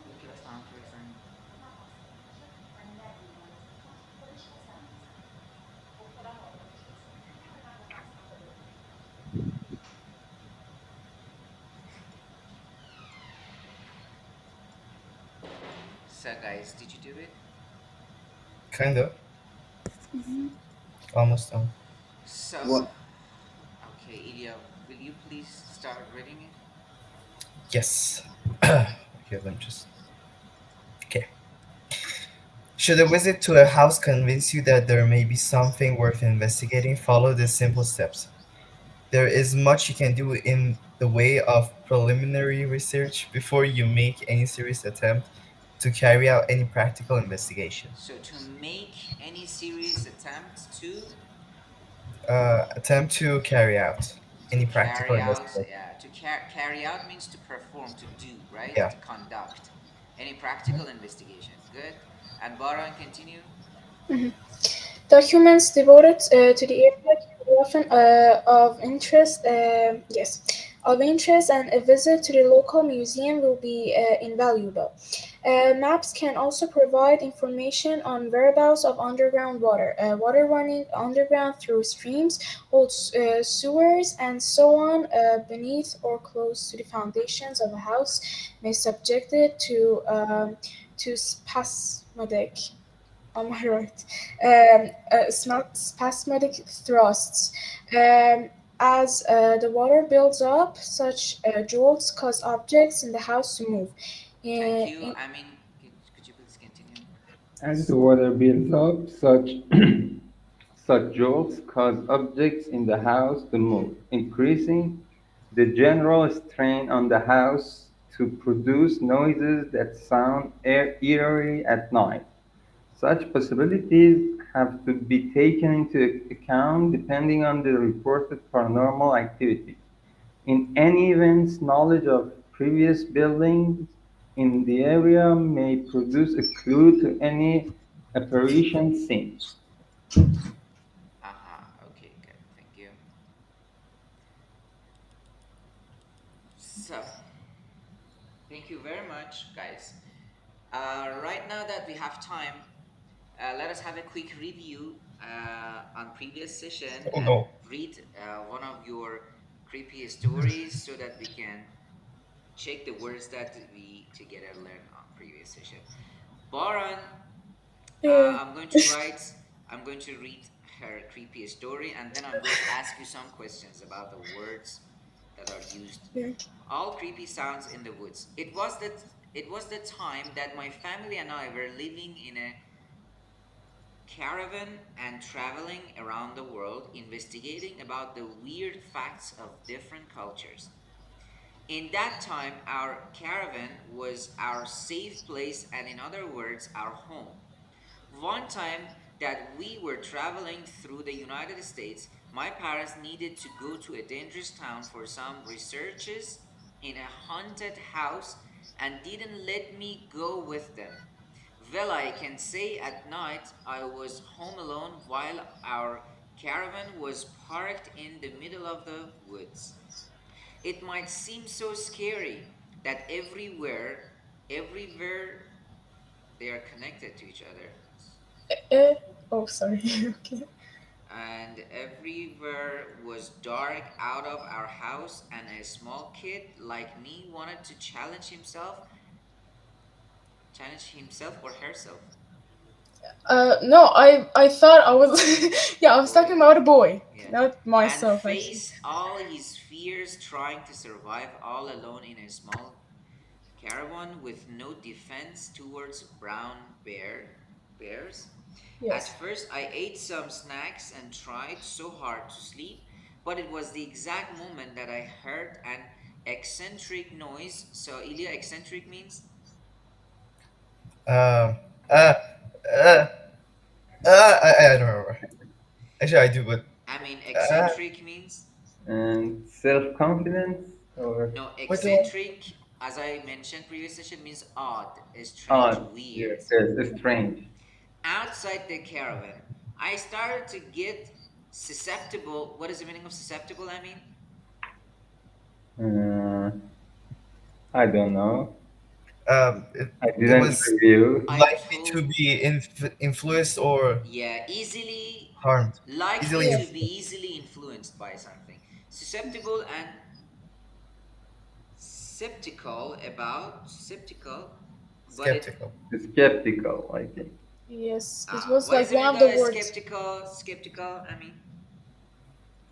به کلاس تمام شد اصلا. So guys, did you do it? Kind of. Almost done. So, What? okay, Ilya, will you please start reading it? Yes. Okay, let me just. Okay. Should a visit to a house convince you that there may be something worth investigating, follow these simple steps. There is much you can do in the way of preliminary research before you make any serious attempt to carry out any practical investigation. So to make any serious attempt Attempt to carry out to any practical carry out, investigation. yeah, to carry out means to perform, to do, right? Yeah. To conduct any practical investigation. Good. And Baran, continue. Documents devoted to the area can be often of interest. Yes, of interest, and a visit to the local museum will be invaluable. Maps can also provide information on whereabouts of underground water, water running underground through streams, old sewers, and so on, beneath or close to the foundations of a house, may subject it to spasmodic, on my right, spasmodic thrusts. As the water builds up, such jolts cause objects in the house to move. Thank In, you. in, I mean, could you please continue? As the water builds up, such jolts cause objects in the house to move, increasing the general strain on the house to produce noises that sound eerie at night. Such possibilities have to be taken into account depending on the reported paranormal activity. In any event, knowledge of previous buildings in the area may produce a clue to any apparition seen. Okay, good. Thank you. So, thank you very much, guys. Right now that we have time, let us have a quick review on previous session Oh and no. read one of your creepy stories so that we can check the words that we together learned on previous session. Baran, uh, I'm going to write. I'm going to read her creepy story, and then I'm going to ask you some questions about the words that are used. Yeah. All creepy sounds in the woods. It was the time that my family and I were living in a caravan and traveling around the world investigating about the weird facts of different cultures. In that time, our caravan was our safe place, and in other words, our home. One time that we were traveling through the United States, my parents needed to go to a dangerous town for some researches in a haunted house and didn't let me go with them. Well, I can say at night I was home alone while our caravan was parked in the middle of the woods. It might seem so scary that everywhere they are connected to each other. Eh, oh, sorry. Okay. And everywhere was dark out of our house, and a small kid like me wanted to challenge himself or herself. No, I thought I was yeah, I was talking Boy. about a boy, Yeah. not And myself actually. face all his fears trying to survive all alone in a small caravan with no defense towards bears. At Yes. first, I ate some snacks and tried so hard to sleep, but it was the exact moment that I heard an eccentric noise. So, Ilya, eccentric means? Um. Uh. Uh. I don't remember. Actually, I do, but I mean, uh. eccentric means? And self-confidence or No, What? eccentric, as I mentioned previous session, means odd, strange, odd. weird. Yes, yes, strange. Outside the caravan, I started to get susceptible. What is the meaning of susceptible? I mean, Uh, I don't know. It, I it didn't was review. I likely to told, be influenced or yeah, easily, harmed. likely Easily to Yes. be influenced. easily influenced by something. Susceptible and skeptical, but it, Skeptical. Skeptical, I think. Yes. It was what is like the one meaning of the of words. skeptical, I mean?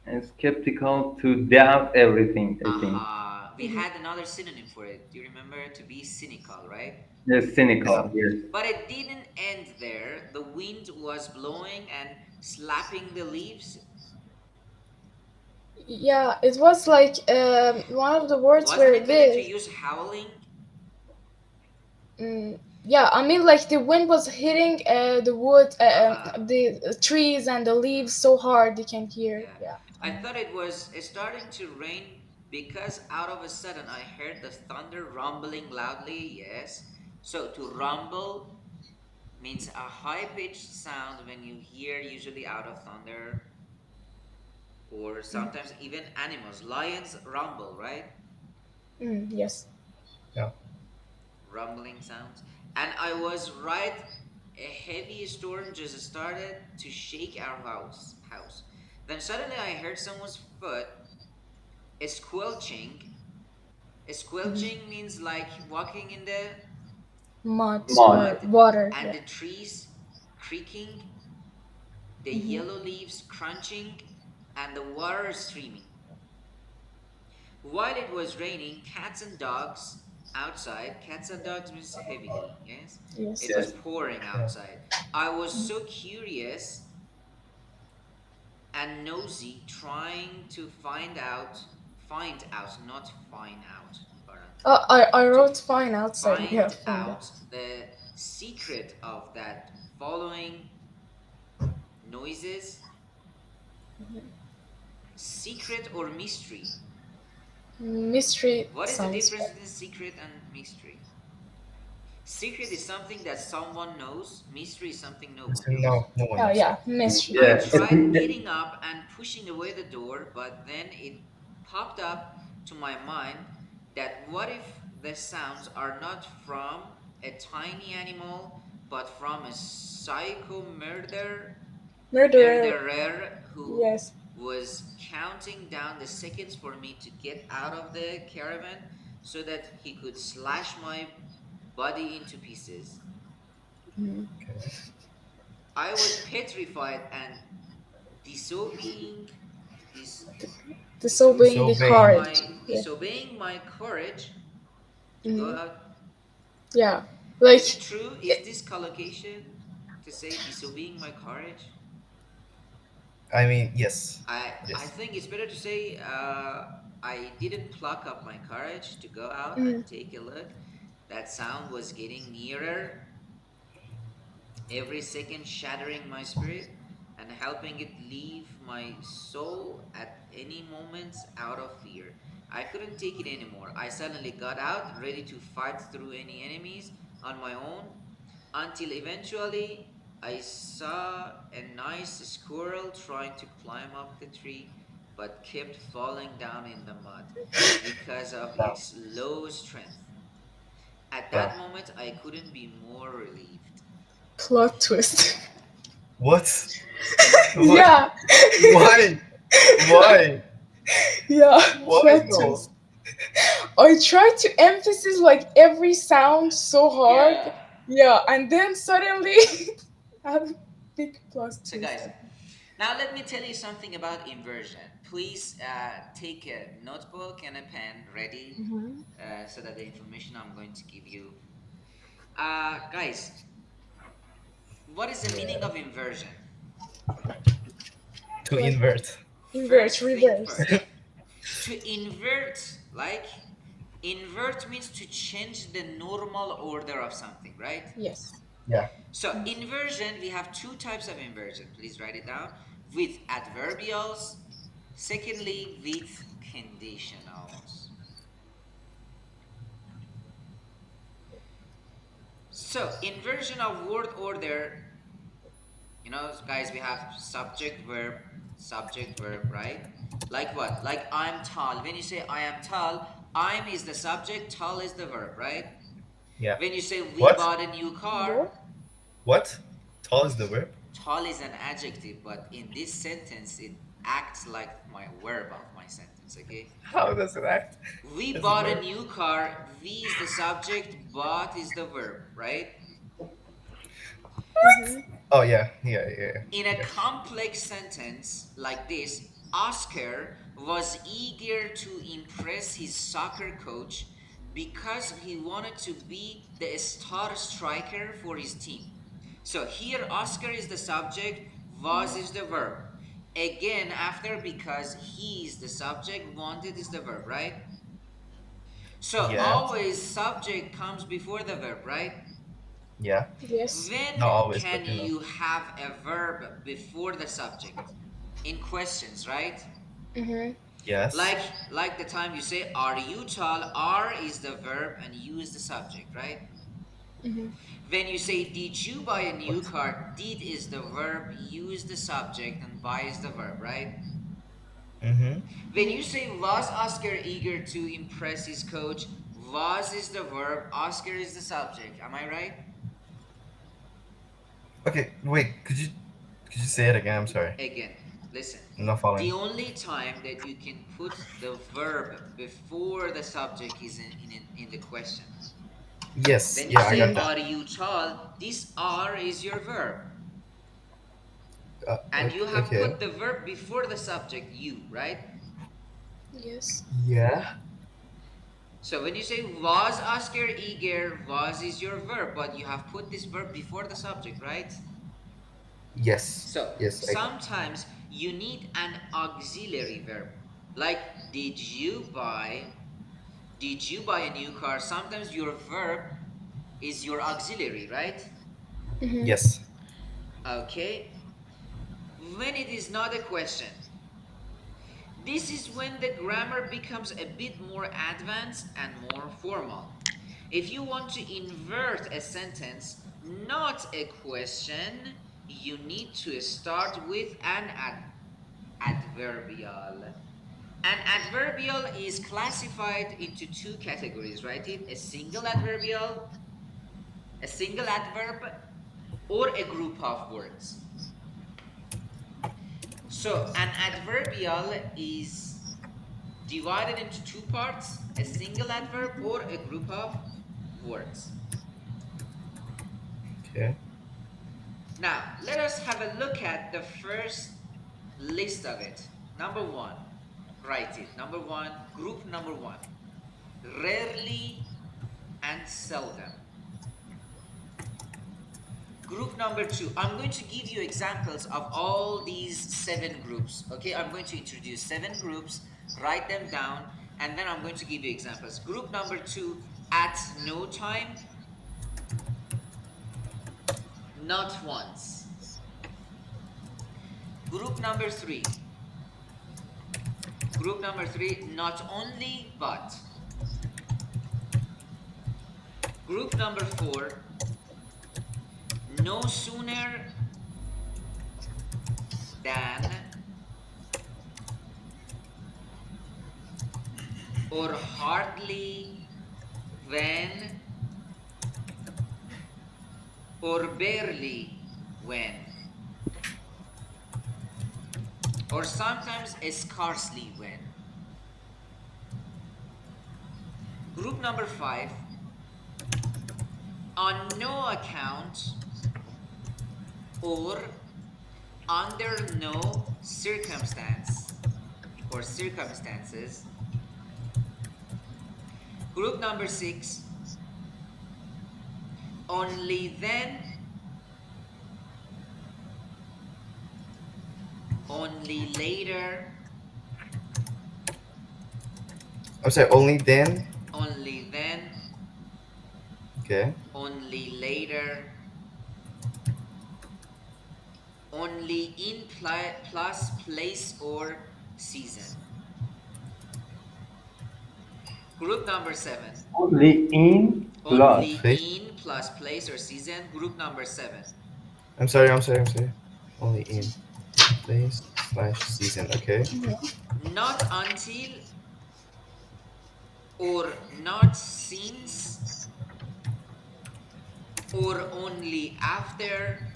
And skeptical to doubt everything, I think. Aha, we Mhm. had another synonym for it. Do you remember? To be cynical, right? Yes, Yeah. cynical, yes. But it didn't end there. The wind was blowing and slapping the leaves. Yeah, it was like one of the words Wasn't where it better to this. use howling? Yeah, I mean, like the wind was hitting the wood, Aha. the trees and the leaves so hard you can hear. Yeah. Yeah. I thought it was starting to rain because out of a sudden I heard the thunder rumbling loudly. Yes. So to rumble means a high pitched sound when you hear usually out of thunder, or sometimes even animals. Lions rumble, right? Yes. Yeah. Rumbling sounds. And I was right. A heavy storm just started to shake our house. Then suddenly I heard someone's foot squelching. Squelching means like walking in the Mud Mod. or mud, water. and Yeah. the trees creaking, the yellow leaves crunching, and the water streaming. While it was raining, cats and dogs outside, cats and dogs means heavily, yes? Yes. It was Yes. pouring Yeah. outside. I was so curious and nosy, trying to not find out, Baran, I to wrote fine outside. Yeah, find find out. out the secret of that following noises. Secret or mystery? Mystery What is the sounds difference better. between secret and mystery? Secret is something that someone knows, mystery is something no one So knows. no one Oh knows. yeah, mystery. I Yeah. Yes. tried getting up and pushing away the door, but then it popped up to my mind that what if the sounds are not from a tiny animal, but from a psycho Murderer. murderer who Yes. was counting down the seconds for me to get out of the caravan so that he could slash my body into pieces. Okay. I was petrified and disobeying dis, Disobeying the Disobeying. courage. Yeah. disobeying my courage to go out. Yeah. Like, Is it true? Is this collocation to say disobeying my courage? I mean, yes. I Yes. think it's better to say I didn't pluck up my courage to go out and mm, take a look. That sound was getting nearer, every second shattering my spirit and helping it leave my soul at any moment out of fear. I couldn't take it anymore. I suddenly got out, ready to fight through any enemies on my own, until eventually I saw a nice squirrel trying to climb up the tree but kept falling down in the mud because of Wow. its low strength. At Wow. that moment, I couldn't be more relieved. plot twist. What? What? Yeah. Why? Why? Yeah. Why Plot though? twist. I try to emphasize like every sound so hard. Yeah. Yeah, and then suddenly I have a big plot So, twist. guys, now let me tell you something about inversion. Please take a notebook and a pen ready so that the information I'm going to give you. Guys, what is the meaning Yeah. of inversion? To Like invert. invert, First thing reverse. first, to invert, like, invert means to change the normal order of something, right? Yes. Yeah. So, inversion, we have two types of inversion. Please write it down. With adverbials, secondly, with conditionals. So, inversion of word order, guys, we have subject, verb, right? Like what? Like I'm tall. When you say I am tall, I'm is the subject, tall is the verb, right? Yeah. When you say we What? bought a new car, What? What? Tall is the verb? tall is an adjective, but in this sentence, it acts like my verb of my sentence, okay? How does it act? We As a bought a verb? new car, we is the subject, bought is the verb, right? Oh yeah. Yeah. Yeah. In a Yeah. complex sentence like this, Oscar was eager to impress his soccer coach because he wanted to be the star striker for his team. So here, Oscar is the subject, was is the verb. Again, after because he is the subject, wanted is the verb, right? So Yeah. always subject comes before the verb, right? Yeah. Yes. When Not always, can but you know. you have a verb before the subject? In questions, right? Yes. Like like the time you say, are you tall? Are is the verb and you is the subject, right? When you say, did you buy a new What? car? Did is the verb, you is the subject, and buy is the verb, right? Mm-hmm. When you say, was Oscar eager to impress his coach? Was is the verb, Oscar is the subject. Am I right? Okay. Wait. Could you say it again? I'm sorry. Again, listen. I'm not following. The only time that you can put the verb before the subject is in the question. Yes. When you Yeah. I say, got Mm. that. are you tall? This are is your verb. And you have Okay. put the verb before the subject, you, right? Yes. Yeah. So when you say, was Oscar eager, was is your verb, but you have put this verb before the subject, right? Yes. So Yes. sometimes you need an auxiliary verb. Like, did you buy a new car? Sometimes your verb is your auxiliary, right? Yes. Okay. When it is not a question, this is when the grammar becomes a bit more advanced and more formal. If you want to invert a sentence, not a question, you need to start with an adverbial. An adverbial is classified into two categories, right? A single adverbial, a single adverb, or a group of words. So an adverbial is divided into two parts, a single adverb or a group of words. Okay. Now, let us have a look at the first list of it. Number one, write it. Number one, group number one, rarely and seldom. Group number two, I'm going to give you examples of all these 7 groups. Okay, I'm going to introduce 7 groups, write them down, and then I'm going to give you examples. Group number two, at no time, not once. Group number three, not only but. Group number 4, no sooner than or hardly when or barely when, or sometimes scarcely when. Group number 5, on no account or under no circumstance or circumstances. Group number 6, only then, only later, I'm sorry, only then? only then, Okay. only later, only in plus place or season. Group number 7, Only in plus. only Place. in plus place or season. Group number 7, I'm sorry. Only in place / season, okay? not until or not since or only after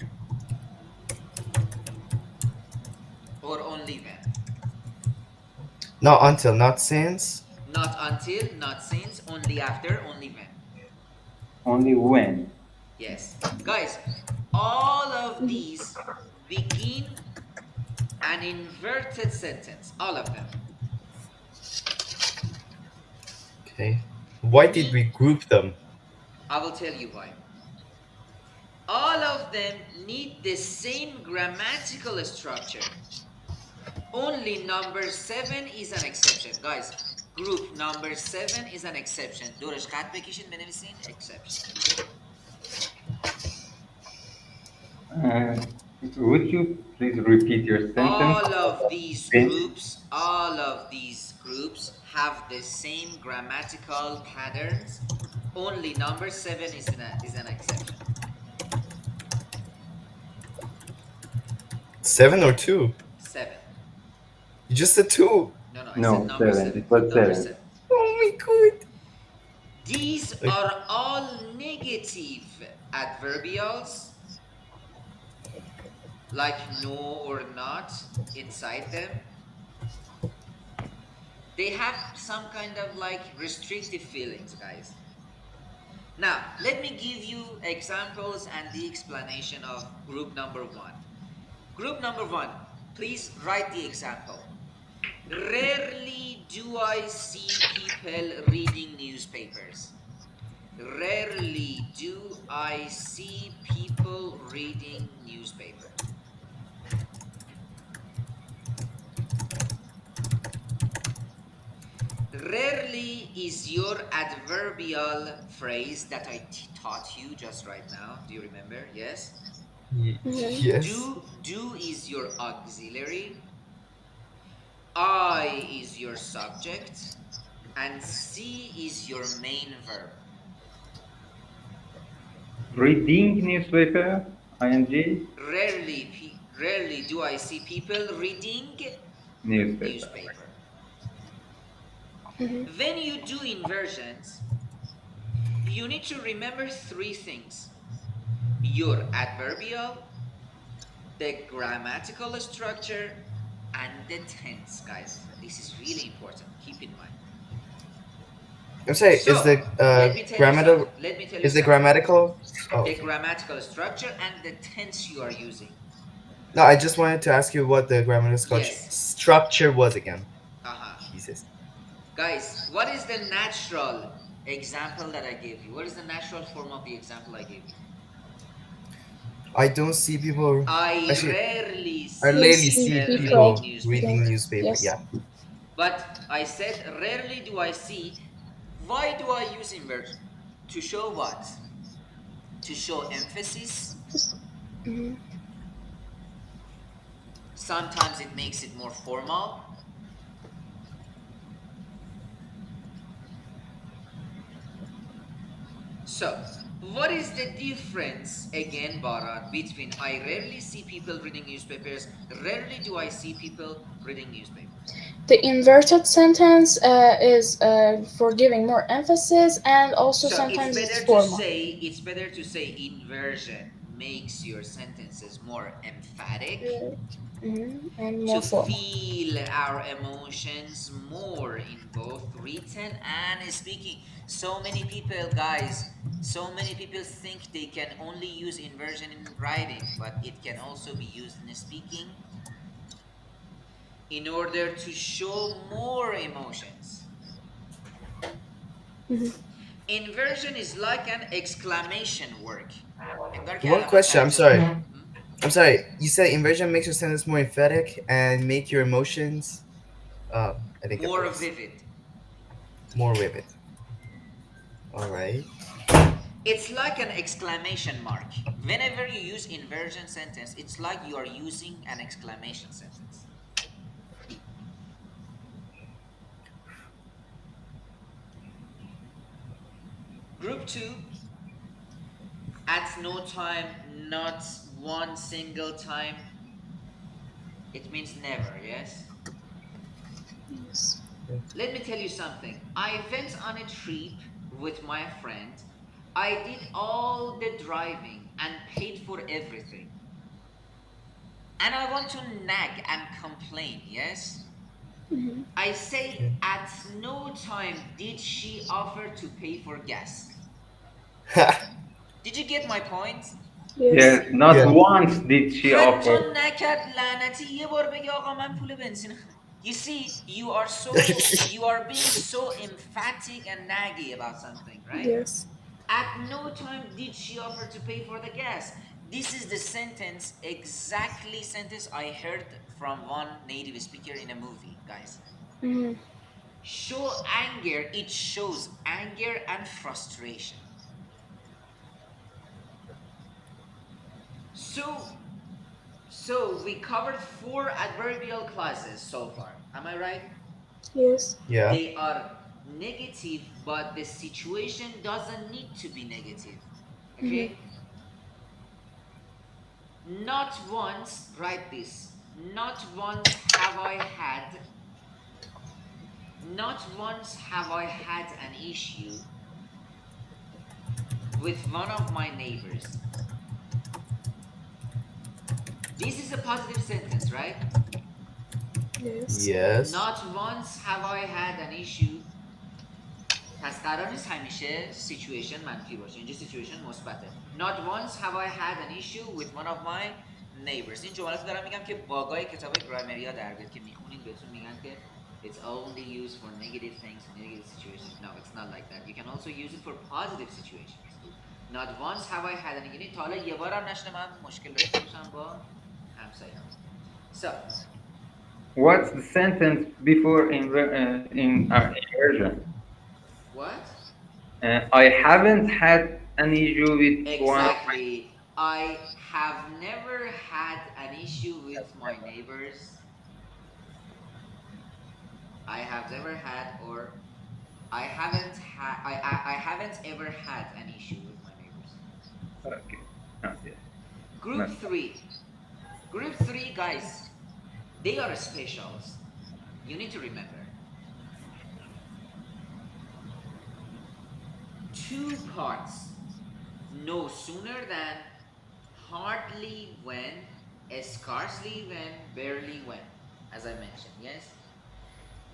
or only when. Not until, not since. Not until, not since, only after, only when. Only when. Yes. Guys, all of these begin an inverted sentence. All of them. Okay. Why did we group them? I will tell you why. All of them need the same grammatical structure. Only number 7 is an exception. Guys, group number 7 is an exception. دورش خط بکشین بنویسین exception. Would you please repeat your sentence? All of these groups have the same grammatical patterns. Only number 7 is an exception. 7 or 2? 7. You just said 2. No, I No, said number 7. 7. It was Number 7. Oh my god. These are all negative adverbials, like no or not inside them. They have some kind of like restrictive feelings, guys. Now, let me give you examples and the explanation of group number 1. Group number 1, please write the example. Rarely do I see people reading newspapers. Rarely do I see people reading newspapers. Rarely is your adverbial phrase that I taught you just right now. Do you remember? Yes? Yes. Do is your auxiliary. I is your subject. And see is your main verb. Reading newspaper, ing. Rarely do I see people reading newspaper. When you do inversions, you need to remember 3 things. Your adverbial, the grammatical structure, and the tense, guys. This is really important. Keep in mind. I'm sorry, So, is the let me tell grammatical you let me tell you is the something. grammatical The grammatical structure and the tense you are using. No, I just wanted to ask you what the grammatical Yes. structure was again. Uh-huh. Jesus. Guys, what is the natural example that I gave you? What is the natural form of the example I gave you? I don't see people. I Actually, rarely I We rarely see see see people people. reading people newspaper. reading Yeah. newspaper. Yes. Yeah. But I said rarely do I see. Why do I use inversion? To show what? To show emphasis. Mhm. Sometimes it makes it more formal. So, what is the difference, again, Baran, between I rarely see people reading newspapers, rarely do I see people reading newspapers? The inverted sentence is for giving more emphasis, and also So sometimes it's formal. it's better to say inversion makes your sentences more emphatic, And to more formal. feel our emotions more in both written and speaking. So many people, guys, so many people think they can only use inversion in writing, but it can also be used in speaking in order to show more emotions. Inversion is like an exclamation work. انگار که One علامت question. I'm تعجب. sorry. I'm sorry. You said inversion makes your sentence more emphatic and make your emotions. I didn't get More those. vivid. More vivid. All right. It's like an exclamation mark. Whenever you use inversion sentence, it's like you are using an exclamation sentence. Group 2, at no time, not one single time. It means never, yes? Yes. Let me tell you something. I went on a trip with my friend. I did all the driving and paid for everything. And I want to nag and complain, yes? I say, at no time did she offer to pay for gas. Did you get my point? Yes. Yes, not Yeah. once did she حتی offer. نکرد لعنتی یه بار بگی آقا من پول بنزین You see, you are being so emphatic and naggy about something, right? Yes. At no time did she offer to pay for the gas. This is the sentence I heard from one native speaker in a movie, guys. Mhm. Show anger, it shows anger and frustration. So we covered 4 adverbial clauses so far. Am I right? Yes. Yeah. They are negative, but the situation doesn't need to be negative. Mhm. Okay? Not once, write this. Not once have I had an issue with one of my neighbors. This is a positive sentence, right? Yes. Yes. Not once have I had an issue. پس قرار نیست همیشه situation منفی باشه. اینجا situation مثبته. Not once have I had an issue with one of my neighbors. این جملات دارم میگم که باگای کتاب گرامریا در بیاد که میخونین بهتون میگن که it's only used for negative things, negative situations. No, it's not like that. You can also use it for positive situations. Not once have I had an یعنی تا حالا یه بارم نشده من مشکل داشته باشم با همسایه‌ام. So, What's the sentence before in our inversion? what? I haven't had an issue with one of my. Exactly. I have never had an issue with my neighbors. I have never had, or I haven't ever had an issue with my neighbors. Okay, not yet. Group Not. 3. Group 3, guys, they are specials. You need to remember. 2 parts. No sooner than, hardly when, scarcely when, barely when, as I mentioned, yes?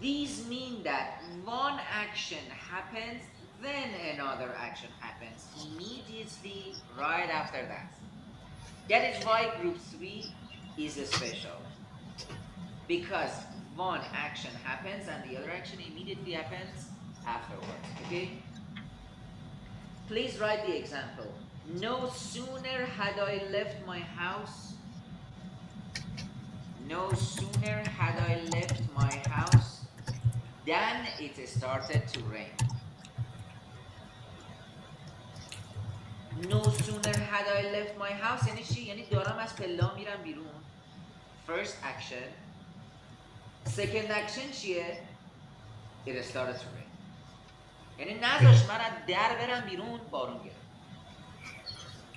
These mean that one action happens, then another action happens immediately right after that. That is why group 3 is special because one action happens and the other action immediately happens afterwards. Okay? Please write the example. No sooner had I left my house, no sooner had I left my house than it started to rain. No sooner had I left my house یعنی چی؟ یعنی دارم از پلا میرم بیرون. First action. Second action چیه؟ It started to rain. یعنی نذاش من از در برم بیرون بارون گرفت.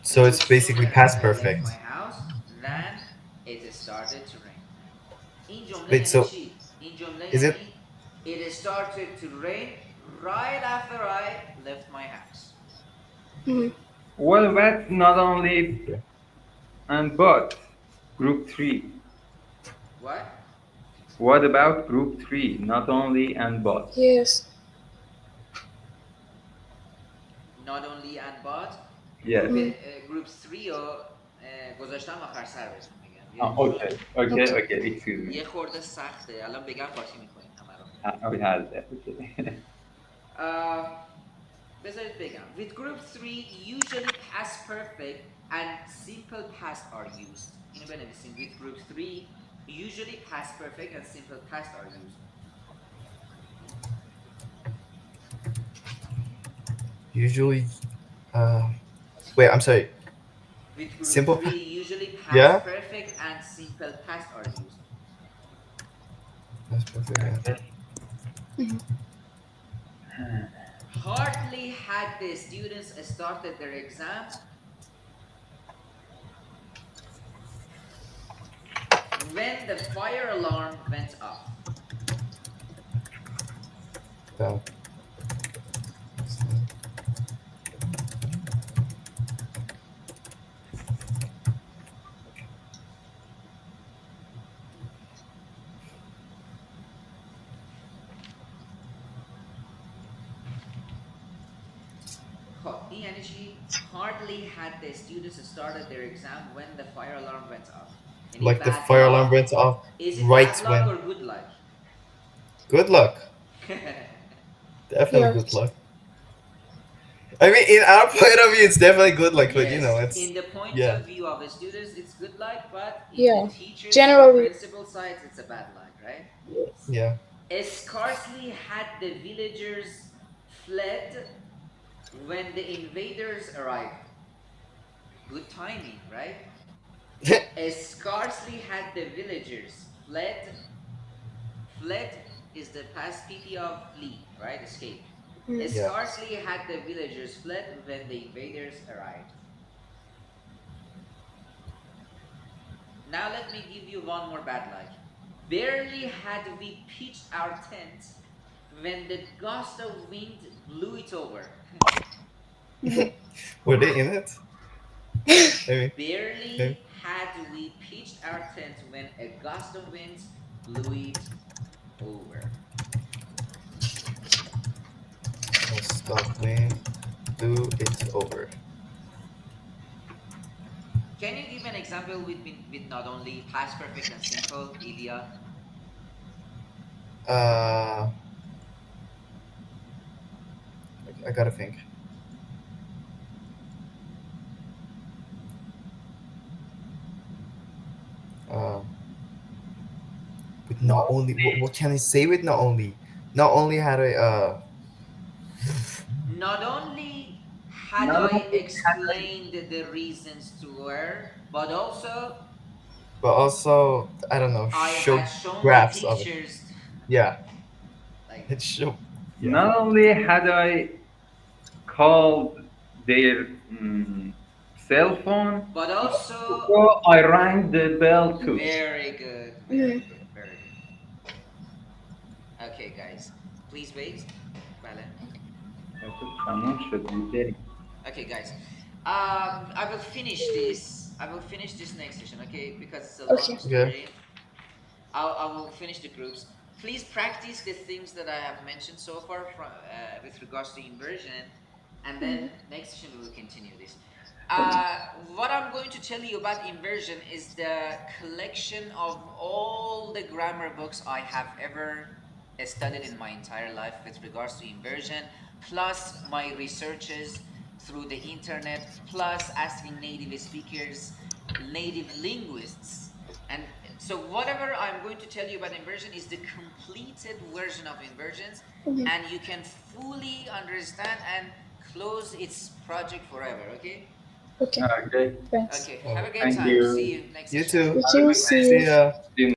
So No it's basically sooner past had I left perfect. my house than it started to rain. این جمله Wait, یعنی so چی؟ این جمله is it یعنی it started to rain right after I left my house. Well, that's not only and but. Group 3. What? What about group 3? Not only and but. Yes. Not only and but. Yes. Group 3 رو گذاشتم آخر سر بهتون میگم. Okay, excuse me. یه خورده سخته. الان بگم قاطی میکنین همه رو. We had that. Okay. بذارید بگم. With group 3 usually past perfect and simple past are used. اینو بنویسیم. With group 3 usually past perfect and simple past are used. usually wait, I'm sorry. With group Simple 3 usually past Yeah? perfect and simple past are used. Past perfect. Hardly had the students started their exam when the fire alarm went off. Yeah. خب این یعنی چی؟ Hardly had the students started their exam when the fire alarm went off. یعنی Like the bad fire luck. alarm went off Is it right bad luck when. or good luck? Good luck. Definitely Yeah. good luck. I mean, in our point of view, it's definitely good luck, but you know, Yes, it's in the point yeah. of view of the students, it's good luck, but in Yeah. the teachers Generally- or principal side, it's a bad luck, right? Yeah. Scarcely had the villagers fled when the invaders arrived. Good timing, right? Scarcely had the villagers fled. Fled is the past PP of flee, right? Escape. Yeah. Scarcely had the villagers fled when the invaders arrived. Now let me give you one more bad luck. Barely had we pitched our tent when the gust of wind blew it over. Were they in it? I mean, Barely okay. had we pitched our tent when a gust of wind blew it over. Stop wind, do it over. Can you give an example with not only past perfect and simple, Ilya? I gotta think. With not only, what can I say with not only? Not only had I Not only had Not I only had I- explained the reasons to her, but also I don't know, I show had shown the graphs of it. pictures. Yeah, Like it show. Yeah. Not only had I called their cell phone, but also so I rang the bell too. very good, very good, very good. Okay, guys, please wait. بله. تموم شد بریم. Okay, guys. I will finish this. I will finish this next session, okay? Because it's a Okay. long story. I will finish the groups. Please practice the things that I have mentioned so far from with regards to inversion, and then next session we will continue this. What I'm going to tell you about inversion is the collection of all the grammar books I have ever studied in my entire life with regards to inversion, plus my researches through the internet, plus asking native speakers, native linguists. And so, whatever I'm going to tell you about inversion is the completed version of inversions, Mhm. and you can fully understand and close its project forever. Okay? Okay. Okay. Thanks. Okay, have Oh, a great Thank time. you. See you next you session. too. You Have a too. good See day. See you. ya. See you